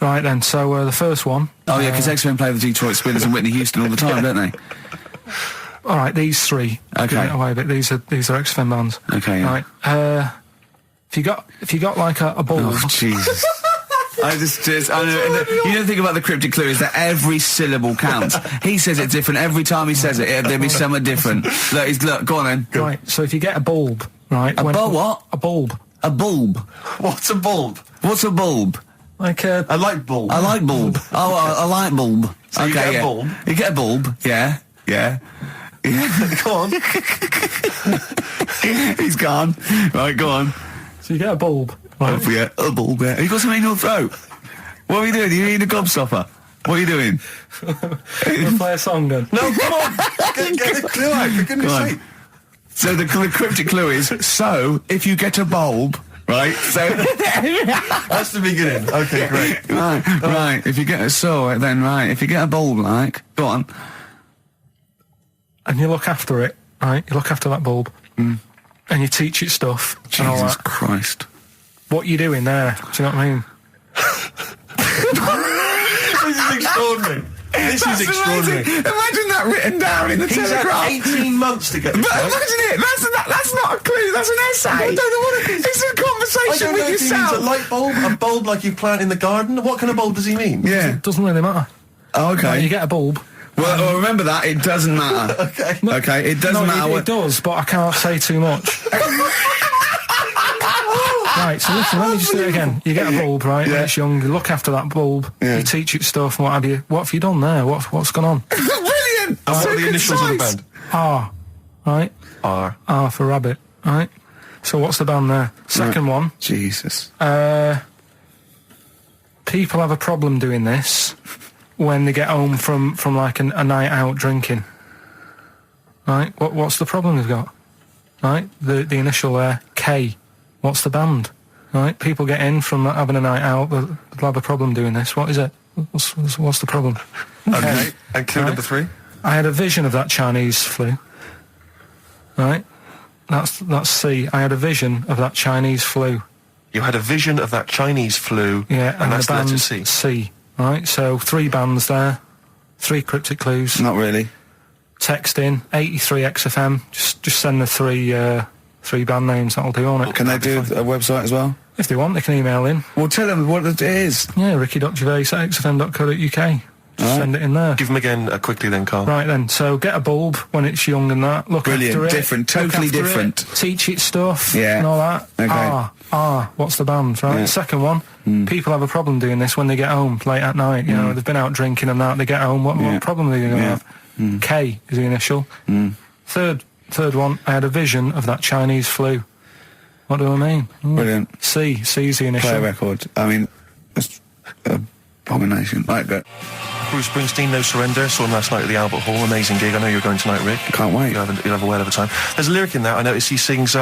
Right then, so the first one. Oh yeah, because XFM play the Detroit Spinners and Whitney Houston all the time, don't they? All right, these three. Okay. Giving it away, but these are XFM bands. Okay. Yeah. Right. If you got like a bulb. Oh Jesus. I know, you don't think about the cryptic clue is that every syllable counts. He says it different every time he says it. There'll be something different. Look, go on then. Go. Right. So if you get a bulb, right? What? A bulb. A bulb. What's a bulb? What's a bulb? Like a light bulb. A light bulb. Oh, a light bulb. So you get a bulb. You get a bulb. Yeah. Go on. He's gone. Right, go on. So you get a bulb. Right. Don't forget a bulb. Yeah. You got something in your throat. What are you doing? Are you eating a gobstopper? What are you doing? We'll play a song then. No, come on. Get the clue out, for goodness sake. So the cryptic clue is, so if you get a bulb, right? So that's the beginning. Okay, great. Right. If you get if you get a bulb, like, go on. And you look after it, right? You look after that bulb. And you teach it stuff. Jesus and all that. Christ. What you doing there? Do you know what I mean? This is extraordinary. This is extraordinary. Amazing. Imagine that written down in the Telegraph. He's had 18 months to get this right. Imagine it. That's not a clue. That's an essay. I don't know what it is. It's a conversation with yourself. He means a light bulb, a bulb like you plant in the garden. What kind of bulb does he mean? Yeah. It doesn't really matter. Oh, okay. Right, you get a bulb. Well, remember that. It doesn't matter. Okay. Okay. It doesn't matter. It does, but I can't say too much. Right, so listen, let me just do it again. You get a bulb, right, when it's young, you look after that bulb, you teach it stuff and what have you. What have you done there? What's gone on? Brilliant! What are the initials of the band? R, right? R for rabbit, right? So what's the band there? Second one. Jesus. People have a problem doing this when they get home from like a night out drinking. Right? What's the problem they've got? Right? The initial there, K. What's the band? Right? People get in from having a night out, they'll have a problem doing this. What is it? What's the problem? Okay. And clue number 3? I had a vision of that Chinese flu. Right? That's C. I had a vision of that Chinese flu. You had a vision of that Chinese flu. Yeah, and the that's the letter band C. C. Right? So 3 bands there. 3 cryptic clues. Not really. Text in 83 XFM. Just send the 3 3 band names, that'll do on it. Can they do a website as well? If they want, they can email in. Well, tell them what it is. Yeah, ricky.gervais@xfm.co.uk. Send it in there. Give them again quickly then, Carl. Right then, so get a bulb when it's young and that. Look Brilliant, after it. different, totally Look after different. It, teach it stuff Yeah. and all that. Okay. What's the band, right? Yeah. Second one, people have a problem doing this when they get home late at night. You know, they've been out drinking and that, they get home, what problem are they going to have? K is the initial. Third one, I had a vision of that Chinese flu. What do I mean? Brilliant. C's the initial. Play a record. I mean, it's abomination. Right, go. Bruce Springsteen, No Surrender. Saw him last night at the Albert Hall. Amazing gig. I know you're going tonight, Rick. Can't wait. You'll have a whale of a time. There's a lyric in that. I noticed he sings,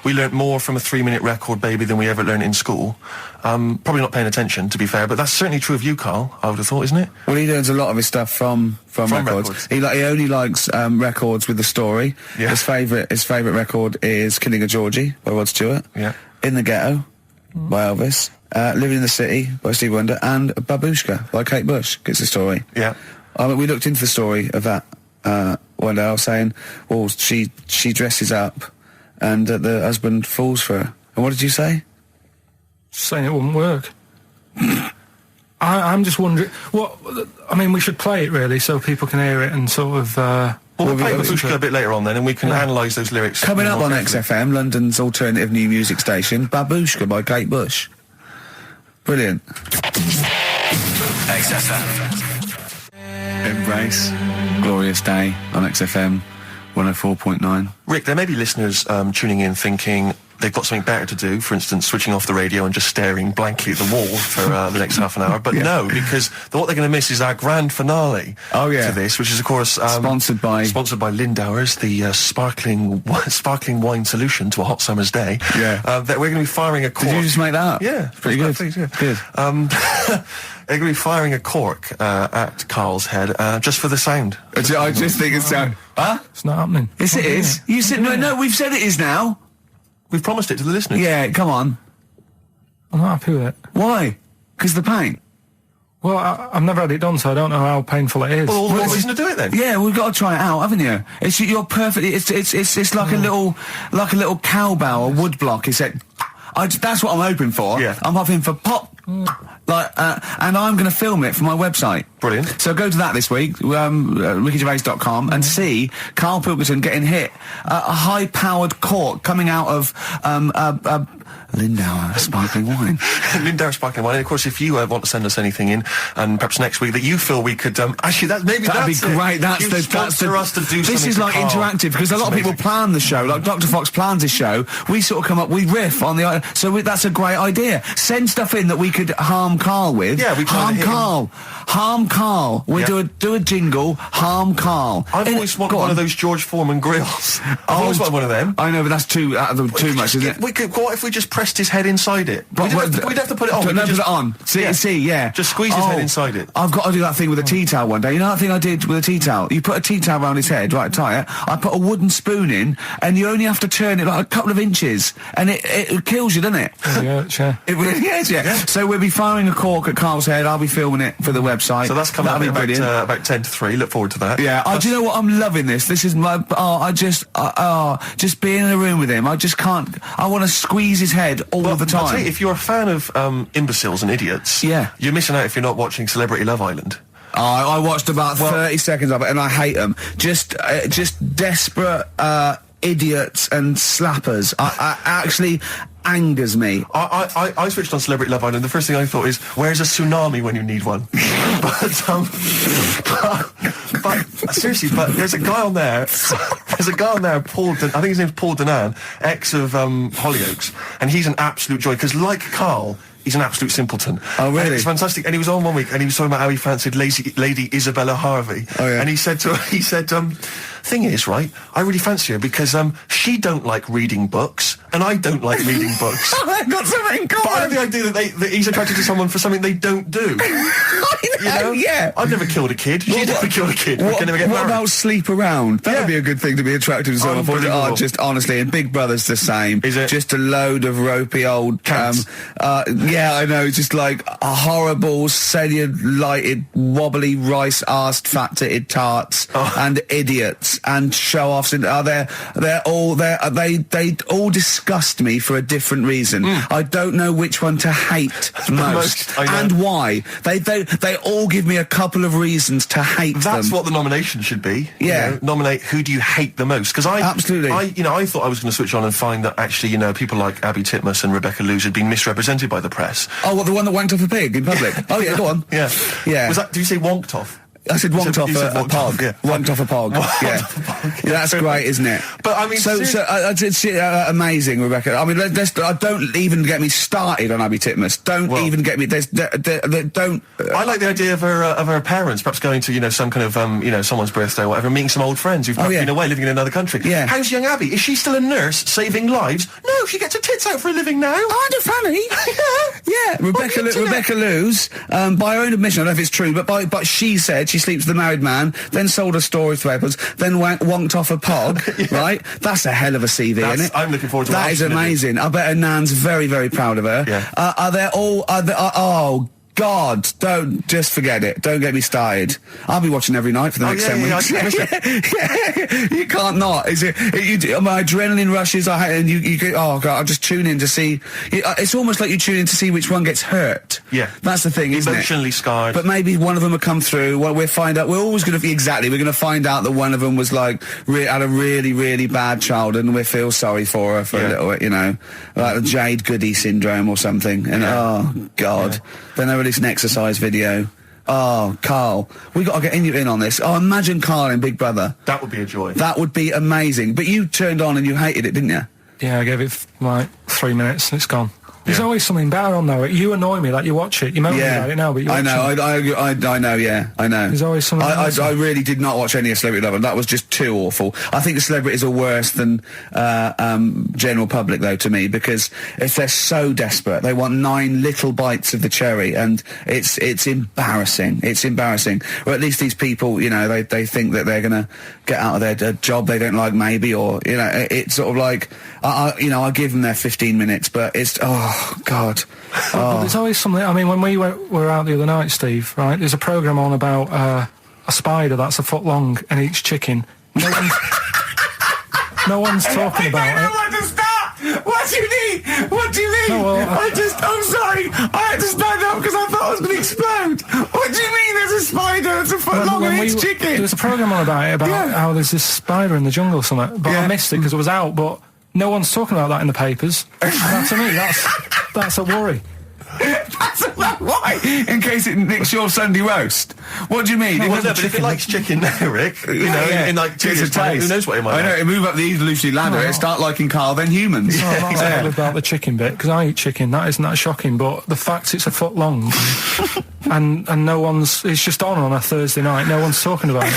we learnt more from a 3-minute record, baby, than we ever learned in school. Probably not paying attention, to be fair, but that's certainly true of you, Carl, I would have thought, isn't it? Well, he learns a lot of his stuff from records. He only likes records with a story. Yeah. His favourite record is Killing a Georgie by Rod Stewart. Yeah. In the Ghetto by Elvis. Living in the City by Stevie Wonder, and Babushka by Kate Bush gets the story. Yeah. We looked into the story of that one day. I was saying, well, she dresses up and the husband falls for her. And what did you say? Saying it wouldn't work. I'm just wondering, we should play it really so people can hear it and sort of... we'll play Babushka a bit later on then, and we can analyse those lyrics. Coming up on XFM, London's alternative new music station, Babushka by Kate Bush. Brilliant. XFM. Embrace. Glorious day on XFM 104.9. Rick, there may be listeners tuning in thinking they've got something better to do, for instance, switching off the radio and just staring blankly at the wall for the next half an hour. But no, because what they're going to miss is our grand finale to this, which is, of course... sponsored by Lindauer's, the sparkling wine solution to a hot summer's day. Yeah. That we're going to be firing a cork. Did you just make that up? Yeah. Pretty good. Good. They're going to be firing a cork at Karl's head just for the sound. I just think it's sound... Huh? It's not happening. Yes, it is. You said... No, we've said it is now. We've promised it to the listeners. Yeah, come on. I'm not happy with it. Why? Because the paint? Well, I've never had it done, so I don't know how painful it is. Well, what reason to do it then? Yeah, we've got to try it out, haven't you? You're perfectly. It's like a little cowbell or wood block. That's what I'm hoping for. Yeah. I'm hoping for pop. And I'm going to film it for my website. Brilliant. So go to that this week, rickygervais.com, and see Karl Pilkington getting hit. A high-powered cork coming out of Lindauer sparkling wine. Lindauer sparkling wine. And of course, if you want to send us anything in, and perhaps next week that you feel we could actually that'd be great. That's us to do. This is like interactive because a lot of people plan the show. Like Dr. Fox plans his show. We sort of come up, we riff on the. So that's a great idea. Send stuff in that we could harm Karl with. Yeah, we harm Karl. We do a jingle. Harm Karl. I've always wanted one of those George Foreman grills. I've always wanted one of them. I know, but that's too much, isn't it? What if we just pressed his head inside it? We'd have to put it on. Put it on. See, yeah. Just squeeze his head inside it. I've got to do that thing with a tea towel one day. You know that thing I did with a tea towel? You put a tea towel around his head, right, tie it. I put a wooden spoon in, and you only have to turn it like a couple of inches, and it kills you, doesn't it? Yeah. It really is, yeah. So we'll be firing a cork at Karl's head. I'll be filming it for the website. So that's coming up about 10 to 3. Look forward to that. Yeah. Do you know what? I'm loving this. This is my... just being in a room with him. I just can't... I want to squeeze his head all the time. I'll tell you, if you're a fan of imbeciles and idiots, you're missing out if you're not watching Celebrity Love Island. I watched about 30 seconds of it, and I hate them. Just desperate idiots and slappers. I actually angers me. I switched on Celebrity Love Island. The first thing I thought is, where's a tsunami when you need one? but seriously, there's a guy on there. Paul. I think his name's Paul Danan, ex of Hollyoaks, and he's an absolute joy because, like Karl, he's an absolute simpleton. Oh, really? And it's fantastic. And he was on one week, and he was talking about how he fancied Lady Isabella Harvey. Oh, yeah. And he said, thing is, right, I really fancy her because she don't like reading books, and I don't like reading books. I've got something in common. But I have the idea that he's attracted to someone for something they don't do. I know, yeah. I've never killed a kid. She's never killed a kid. We're going to get married. What about sleep around? That would be a good thing to be attracted to someone for. Just honestly, and Big Brother's the same. Is it? Just a load of ropey old cats. Yeah, I know. Just like a horrible, cellulite-lighted, wobbly, rice-arsed, fat-titted tarts and idiots. flirts and show-offs, and they all disgust me for a different reason. I don't know which one to hate most I know. and why. They all give me a couple of reasons to hate them. That's what the nomination should be. You Yeah. know, nominate who do you hate the most? Because Absolutely. I thought I was going to switch on and find that actually, people like Abby Titmus and Rebecca Lewis had been misrepresented by the press. Oh, what, the one that wanked off a pig in public? Oh, yeah, go on. Yeah. Yeah. Was that? Did you say wonked off? I said wonked off You said a wonked off, pog. yeah. Wonked off a pog. Yeah. Yeah, that's great, isn't it? But I mean, it's amazing, Rebecca. I mean, don't even get me started on Abby Titmus. Don't even get me. Don't. I like the idea of her parents perhaps going to some kind of someone's birthday or whatever, meeting some old friends who've perhaps been away living in another country. Yeah. How's young Abby? Is she still a nurse saving lives? No, she gets her tits out for a living now. Kind of funny. Yeah. Rebecca Lewis, by her own admission, I don't know if it's true, but she said she sleeps with a married man, then sold her storage weapons, then wonked off a pog, right? That's a hell of a CV, isn't it? I'm looking forward to that. Is amazing. I bet her nan's very, very proud of her. Yeah. Oh, God, don't just forget it. Don't get me started. I'll be watching every night for the next 10 weeks. Yeah. You can't not. Is it? My adrenaline rushes. And you go, oh God, I just tune in to see. It's almost like you tune in to see which one gets hurt. Yeah, that's the thing, isn't it? Emotionally scarred. But maybe one of them will come through. Well, we'll find out. We're always going to be we're going to find out that one of them was like had a really, really bad childhood, and we feel sorry for her for a little bit, like the Jade Goody syndrome or something. And oh God, then they release an exercise video. Oh, Karl, we got to get in on this. Oh, imagine Karl in Big Brother. That would be a joy. That would be amazing. But you turned on and you hated it, didn't you? Yeah, I gave it like 3 minutes and it's gone. There's always something better on there. You annoy me, like you watch it. You moan about it now, but you watch I know, it. I know, yeah, I know. There's always something I really did not watch any of Celebrity Love, and that was just too awful. I think the celebrities are worse than general public, though, to me, because if they're so desperate, they want 9 little bites of the cherry, and it's embarrassing. It's embarrassing. Or at least these people, they think that they're going to get out of their job they don't like, maybe, or, it's sort of like, I give them their 15 minutes, but it's, oh, God. But there's always something. I mean, when we were out the other night, Steve, right, there's a programme on about a spider that's a foot long and eats chicken. No one's talking about it. What to start? What do you mean? What do you mean? No, well, I'm sorry. I had to stand up because I thought I was going to explode. What do you mean there's a spider that's a foot long and eats chicken? There was a programme on about it, how there's this spider in the jungle or something. But I missed it because it was out, but no one's talking about that in the papers. And to me, that's a worry. That's why? In case it nicks your Sunday roast. What do you mean? But if it likes chicken now, Rick, in like 2 years' time, who knows what it might I know, like. it move up the evolutionary ladder, it start liking Karl, then humans. I'm not bothered about the chicken bit, because I eat chicken, that isn't that shocking, but the fact it's a foot long, and no one's, it's just on a Thursday night, no one's talking about it.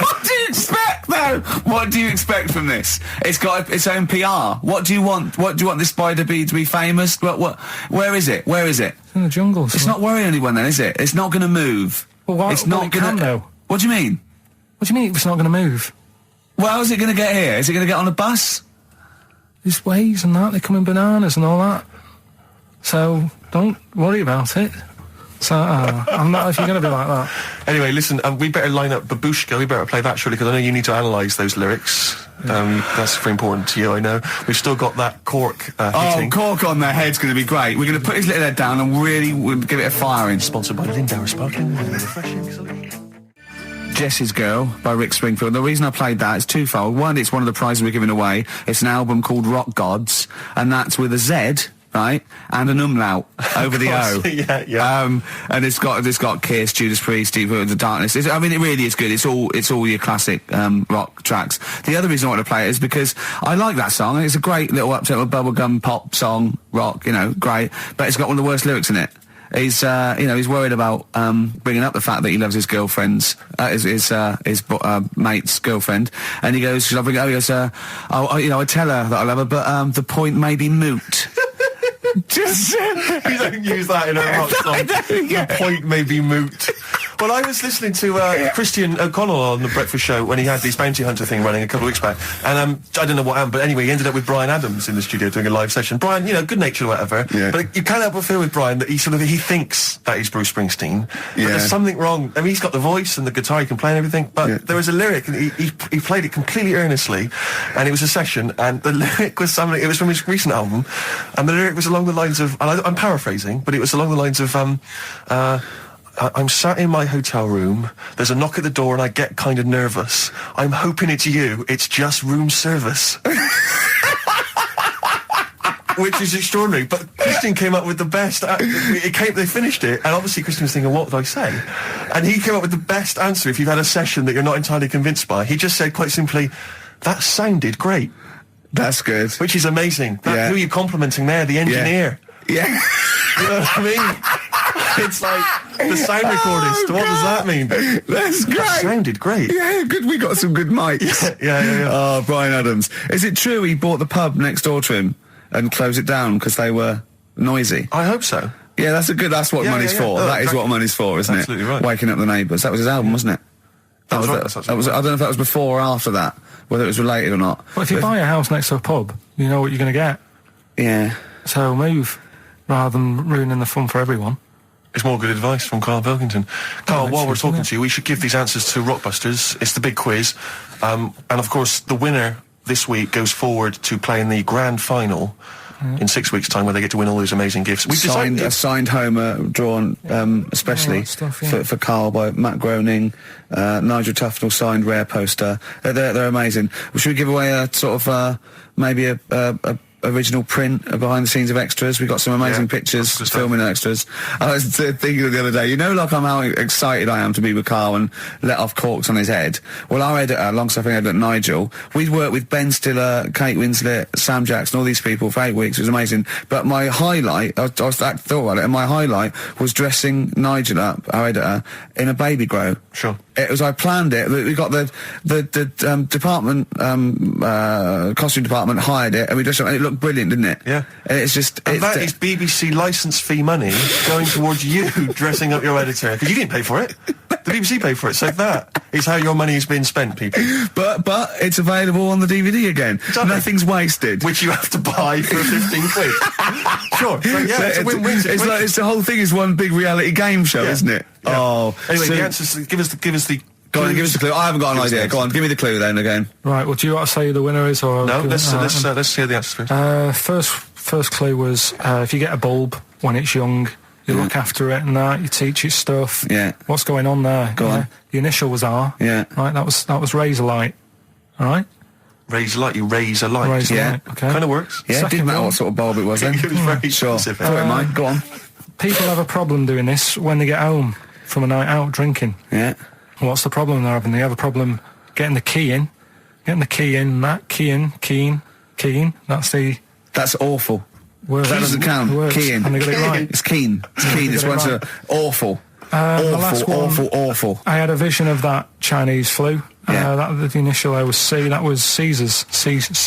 What do you expect, though? What do you expect from this? It's got its own PR. What do you want? What do you want this spider to be famous? Where is it? Where is it? It's in the jungle. It's not worrying anyone then, is it? It's not going to move. Well, why? It's not going to. What do you mean? What do you mean it's not going to move? Well, how's it going to get here? Is it going to get on a bus? There's ways and that. They come in bananas and all that. So don't worry about it. So I'm not. If you're going to be like that. Anyway, listen. We better line up Babushka. We better play that surely, because I know you need to analyse those lyrics. That's very important to you, I know. We've still got that Cork hitting. Cork on their head's going to be great. We're going to put his little head down and really give it a firing. Sponsored by Lindauer Sparkling Water. Refreshing. Jess's Girl by Rick Springfield. The reason I played that is twofold. One, it's one of the prizes we're giving away. It's an album called Rock Gods, and that's with a Z, right, and an umlaut over the O. Yeah. And it's got Kiss, Judas Priest, Deep Root, The Darkness. It really is good. It's all your classic rock tracks. The other reason I want to play it is because I like that song. It's a great little uptempo bubblegum pop song, rock, great. But it's got one of the worst lyrics in it. He's worried about bringing up the fact that he loves his girlfriend's, his mate's girlfriend, and he goes, "Should I bring it up?" He goes, I tell her that I love her, but the point may be moot." You don't use that in a rock song. The point may be moot. Well, I was listening to Christian O'Connell on the Breakfast Show when he had this bounty hunter thing running a couple of weeks back, and I don't know what happened, but anyway, he ended up with Brian Adams in the studio doing a live session. Brian, good-natured or whatever, but you can't help but feel with Brian that he thinks that he's Bruce Springsteen, but there's something wrong. I mean, he's got the voice and the guitar, he can play and everything, but there was a lyric, and he played it completely earnestly, and it was a session, and the lyric was something. It was from his recent album, and the lyric was along the lines of, and I'm paraphrasing, but it was along the lines of, I'm sat in my hotel room, there's a knock at the door and I get kind of nervous. I'm hoping it's you, it's just room service. Which is extraordinary, but Christian came up with the best, they finished it, and obviously Christian was thinking, what did I say? And he came up with the best answer if you've had a session that you're not entirely convinced by. He just said quite simply, that sounded great. That's good. Which is amazing. Who are you complimenting there? The engineer. Yeah. You know what I mean? It's like the sound recordist. What does that mean? That's great. That sounded great. Yeah, good. We got some good mics. Yeah. Oh, Brian Adams. Is it true he bought the pub next door to him and closed it down because they were noisy? I hope so. Yeah, that's what money's for. Oh, that is what money's for, isn't absolutely it? Right. Waking up the neighbours. That was his album, wasn't it? That was right. I don't know if that was before or after that, whether it was related or not. Well, if you buy a house next to a pub, you know what you're going to get. Yeah. So move, rather than ruining the fun for everyone. It's more good advice from Karl Pilkington. Karl, while we're talking to you, we should give these answers to Rockbusters. It's the big quiz. And of course, the winner this week goes forward to play in the grand final in 6 weeks' time, where they get to win all those amazing gifts. We've a signed Homer drawn especially for Karl by Matt Groening, Nigel Tufnell signed rare poster. They're amazing. Should we give away a sort of maybe a original print of behind the scenes of extras? We got some amazing pictures filming extras. I was thinking the other day, like how excited I am to be with Karl and let off corks on his head. Well, our editor, long-suffering editor Nigel, we'd worked with Ben Stiller, Kate Winslet, Sam Jackson, all these people for 8 weeks. It was amazing. But my highlight, I thought about it, and my highlight was dressing Nigel up, our editor, in a baby grow. Sure. It was, I planned it. We got the department, costume department hired it, and we just, and it looked brilliant, didn't it? Yeah. And it's just, and that is BBC licence fee money going towards you dressing up your editor, because you didn't pay for it. The BBC paid for it, so that is how your money has been spent, people. But it's available on the DVD again. Exactly. Nothing's wasted. Which you have to buy for 15 quid. Sure. So, yeah, it's a win-win situation. It's the whole thing is one big reality game show, isn't it? Yeah. Oh. Anyway, the answers, give us the Go on, give us the clue. I haven't got an idea. Go on, give me the clue then again. Right, well, do you want to say who the winner is? Or no, let's hear the answers first. First clue was, if you get a bulb when it's young, you look after it and that, you teach it stuff. Yeah. What's going on there? Go on. The initial was R. Yeah. Right, that was razor light. All right? Raise light, you raise a light. Razor light, okay. Kind of works. Yeah, didn't matter what sort of bulb it was then. It was very sure. specific. I don't mind. Go on. People have a problem doing this when they get home from a night out drinking. Yeah. What's the problem they're having? They have a problem getting the key in. That keying. That's awful. Word. That doesn't count. Keying. And they got it right. It's keen. It's keen. It's one's awful. Awful. I had a vision of that Chinese flu. Yeah. The initial I was C. That was Caesars. Caesars.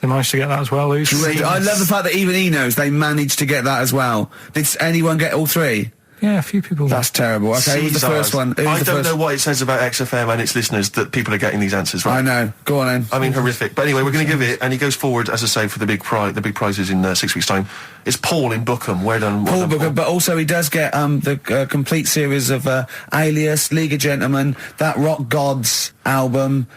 They managed to get that as well. I love the fact that even he knows they managed to get that as well. Did anyone get all three? Yeah, a few people. That's terrible. Okay, who's the first one? I don't know what it says about XFM and its listeners that people are getting these answers right. I know. Go on then. I mean, horrific. But anyway, we're going to give it, and he goes forward, as I say, for the big prizes in 6 weeks' time. It's Paul in Bookham. Well done, Paul Bookham. But also he does get the complete series of Alias, League of Gentlemen, that Rock Gods album.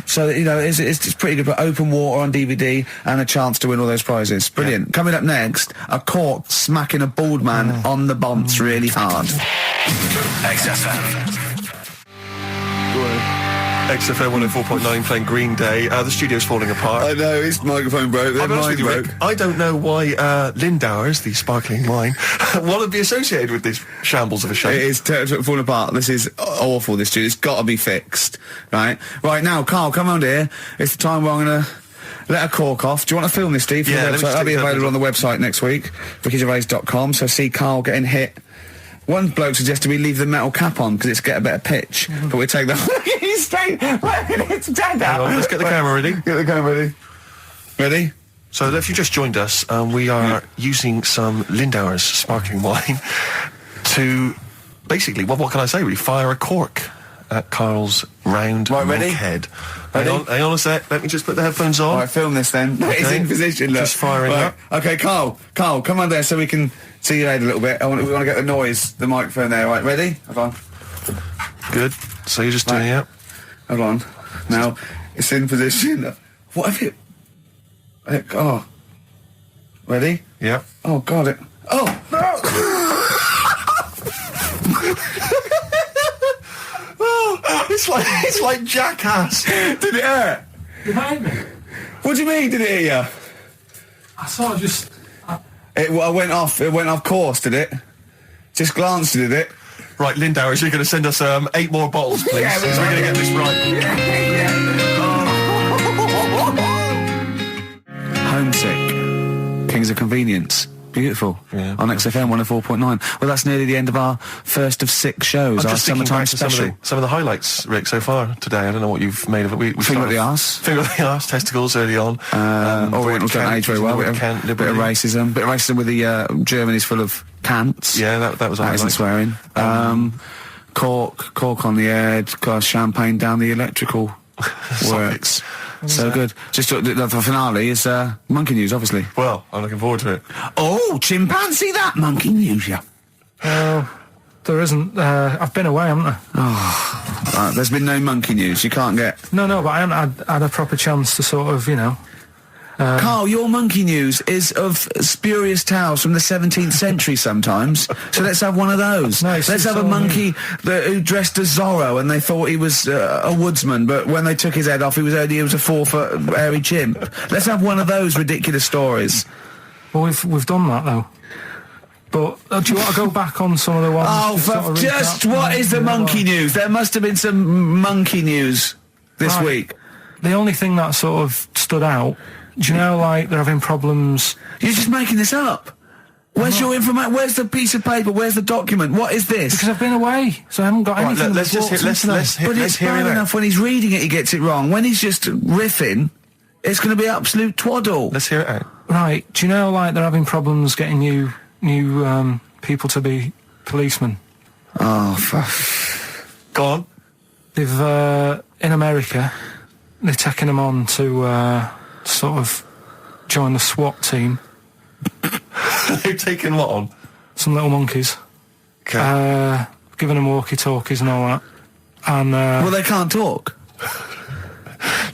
So it's pretty good. But Open Water on DVD and a chance to win all those prizes. Brilliant. Yeah. Coming up next, a Cork smacking a bald man on the bonce really hard. XFM. XFM 104.9 playing Green Day. The studio's falling apart. I know, his microphone broke. I'll be honest with you, Rick, I don't know why Lindauer's, the sparkling wine, want to be associated with this shambles of a show. It is falling apart. This is awful, this studio. It's got to be fixed. Right now, Karl, come on here. It's the time where I'm going to let a cork off. Do you want to film this, Steve? Yeah, that'll be available on the website next week, rickygervais.com. So see Karl getting hit. One bloke suggested we leave the metal cap on because it's get a better pitch, but we take that. He's straight. It's dead out. Let's get the camera ready. Get the camera ready. Ready? So if you just joined us, we are using some Lindauer's sparkling wine to basically, what can I say? Really, fire a cork at Karl's round ready? head. Ready? Hang on a sec. Let me just put the headphones on. All right, film this then. It's in position, look. Just firing up. Okay, Karl, come on there so we can see your head a little bit. We want to get the microphone there. Right, ready? Hold on. Good. So you're just doing it. Hold on. Now, it's in position. What have you... Oh. Ready? Yeah. Oh, God, it... Oh, no! Oh, it's like Jackass. Did it hurt? Behind me. What do you mean, did it hit you? I sort of just... It went off course, did it? Just glanced at it. Right, Lindauer, you're going to send us 8 more bottles, please. Yeah, so we're going to get this right. Homesick. Kings of Convenience. Beautiful. Yeah. On XFM 104.9. Well, that's nearly the end of our first of 6 shows, I'm our just thinking summertime back to special. some of the highlights, Rick, so far today. I don't know what you've made of it. We Finger at started- the arse. Finger at the arse, testicles early on. Orientals don't age very well. Bit of racism. Bit of racism with the Germany's full of cants. Yeah, that was That isn't swearing. Cork on the air, champagne down the electrical works. So good. Just the finale is monkey news, obviously. Well, I'm looking forward to it. Oh, chimpanzee that monkey news, yeah. There isn't. I've been away, haven't I? There's been no monkey news. You can't get. No, but I haven't had a proper chance to sort of, Karl, your monkey news is of spurious tales from the 17th century sometimes. So let's have one of those. No, let's have a monkey who dressed as Zorro and they thought he was a woodsman, but when they took his head off, he was a 4-foot hairy chimp. Let's have one of those ridiculous stories. Well, we've done that though. But do you want to go back on some of the ones? Oh, what is the monkey news? There must have been some monkey news this week. The only thing that sort of stood out. Do you know, like, they're having problems... You're just making this up. Where's your information? Where's the piece of paper? Where's the document? What is this? Because I've been away, so I haven't got anything. Let's hear But it's bad enough when he's reading it, he gets it wrong. When he's just riffing, it's going to be absolute twaddle. Let's hear it out. Right, do you know, like, they're having problems getting new people to be policemen? Oh, Go on. They've, in America, they're taking them on to, sort of join the SWAT team. They've taken what on? Some little monkeys. Okay. Giving them walkie-talkies and all that. And, well, they can't talk.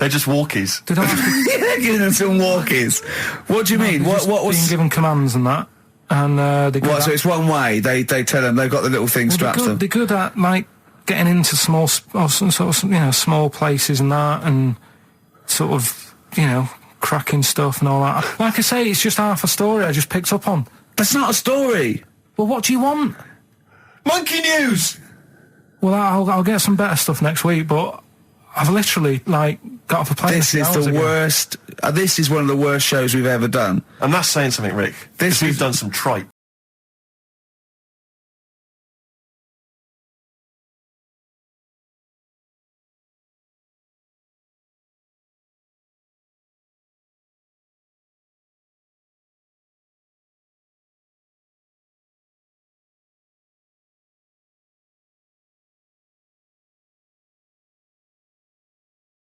They're just walkies. they don't have to... They're giving them some walkies. What do you mean? What was... being given commands and that. And, so it's one way. They tell them they've got the little thing strapped to them. They're good at, like, getting into small places and that, and sort of, cracking stuff and all that. Like I say, it's just half a story I just picked up on. That's not a story. Well, what do you want? Monkey news! Well, I'll get some better stuff next week, but I've literally, like, got off a plane. This is the worst. This is one of the worst shows we've ever done. And that's saying something, Rick. We've done some tripe.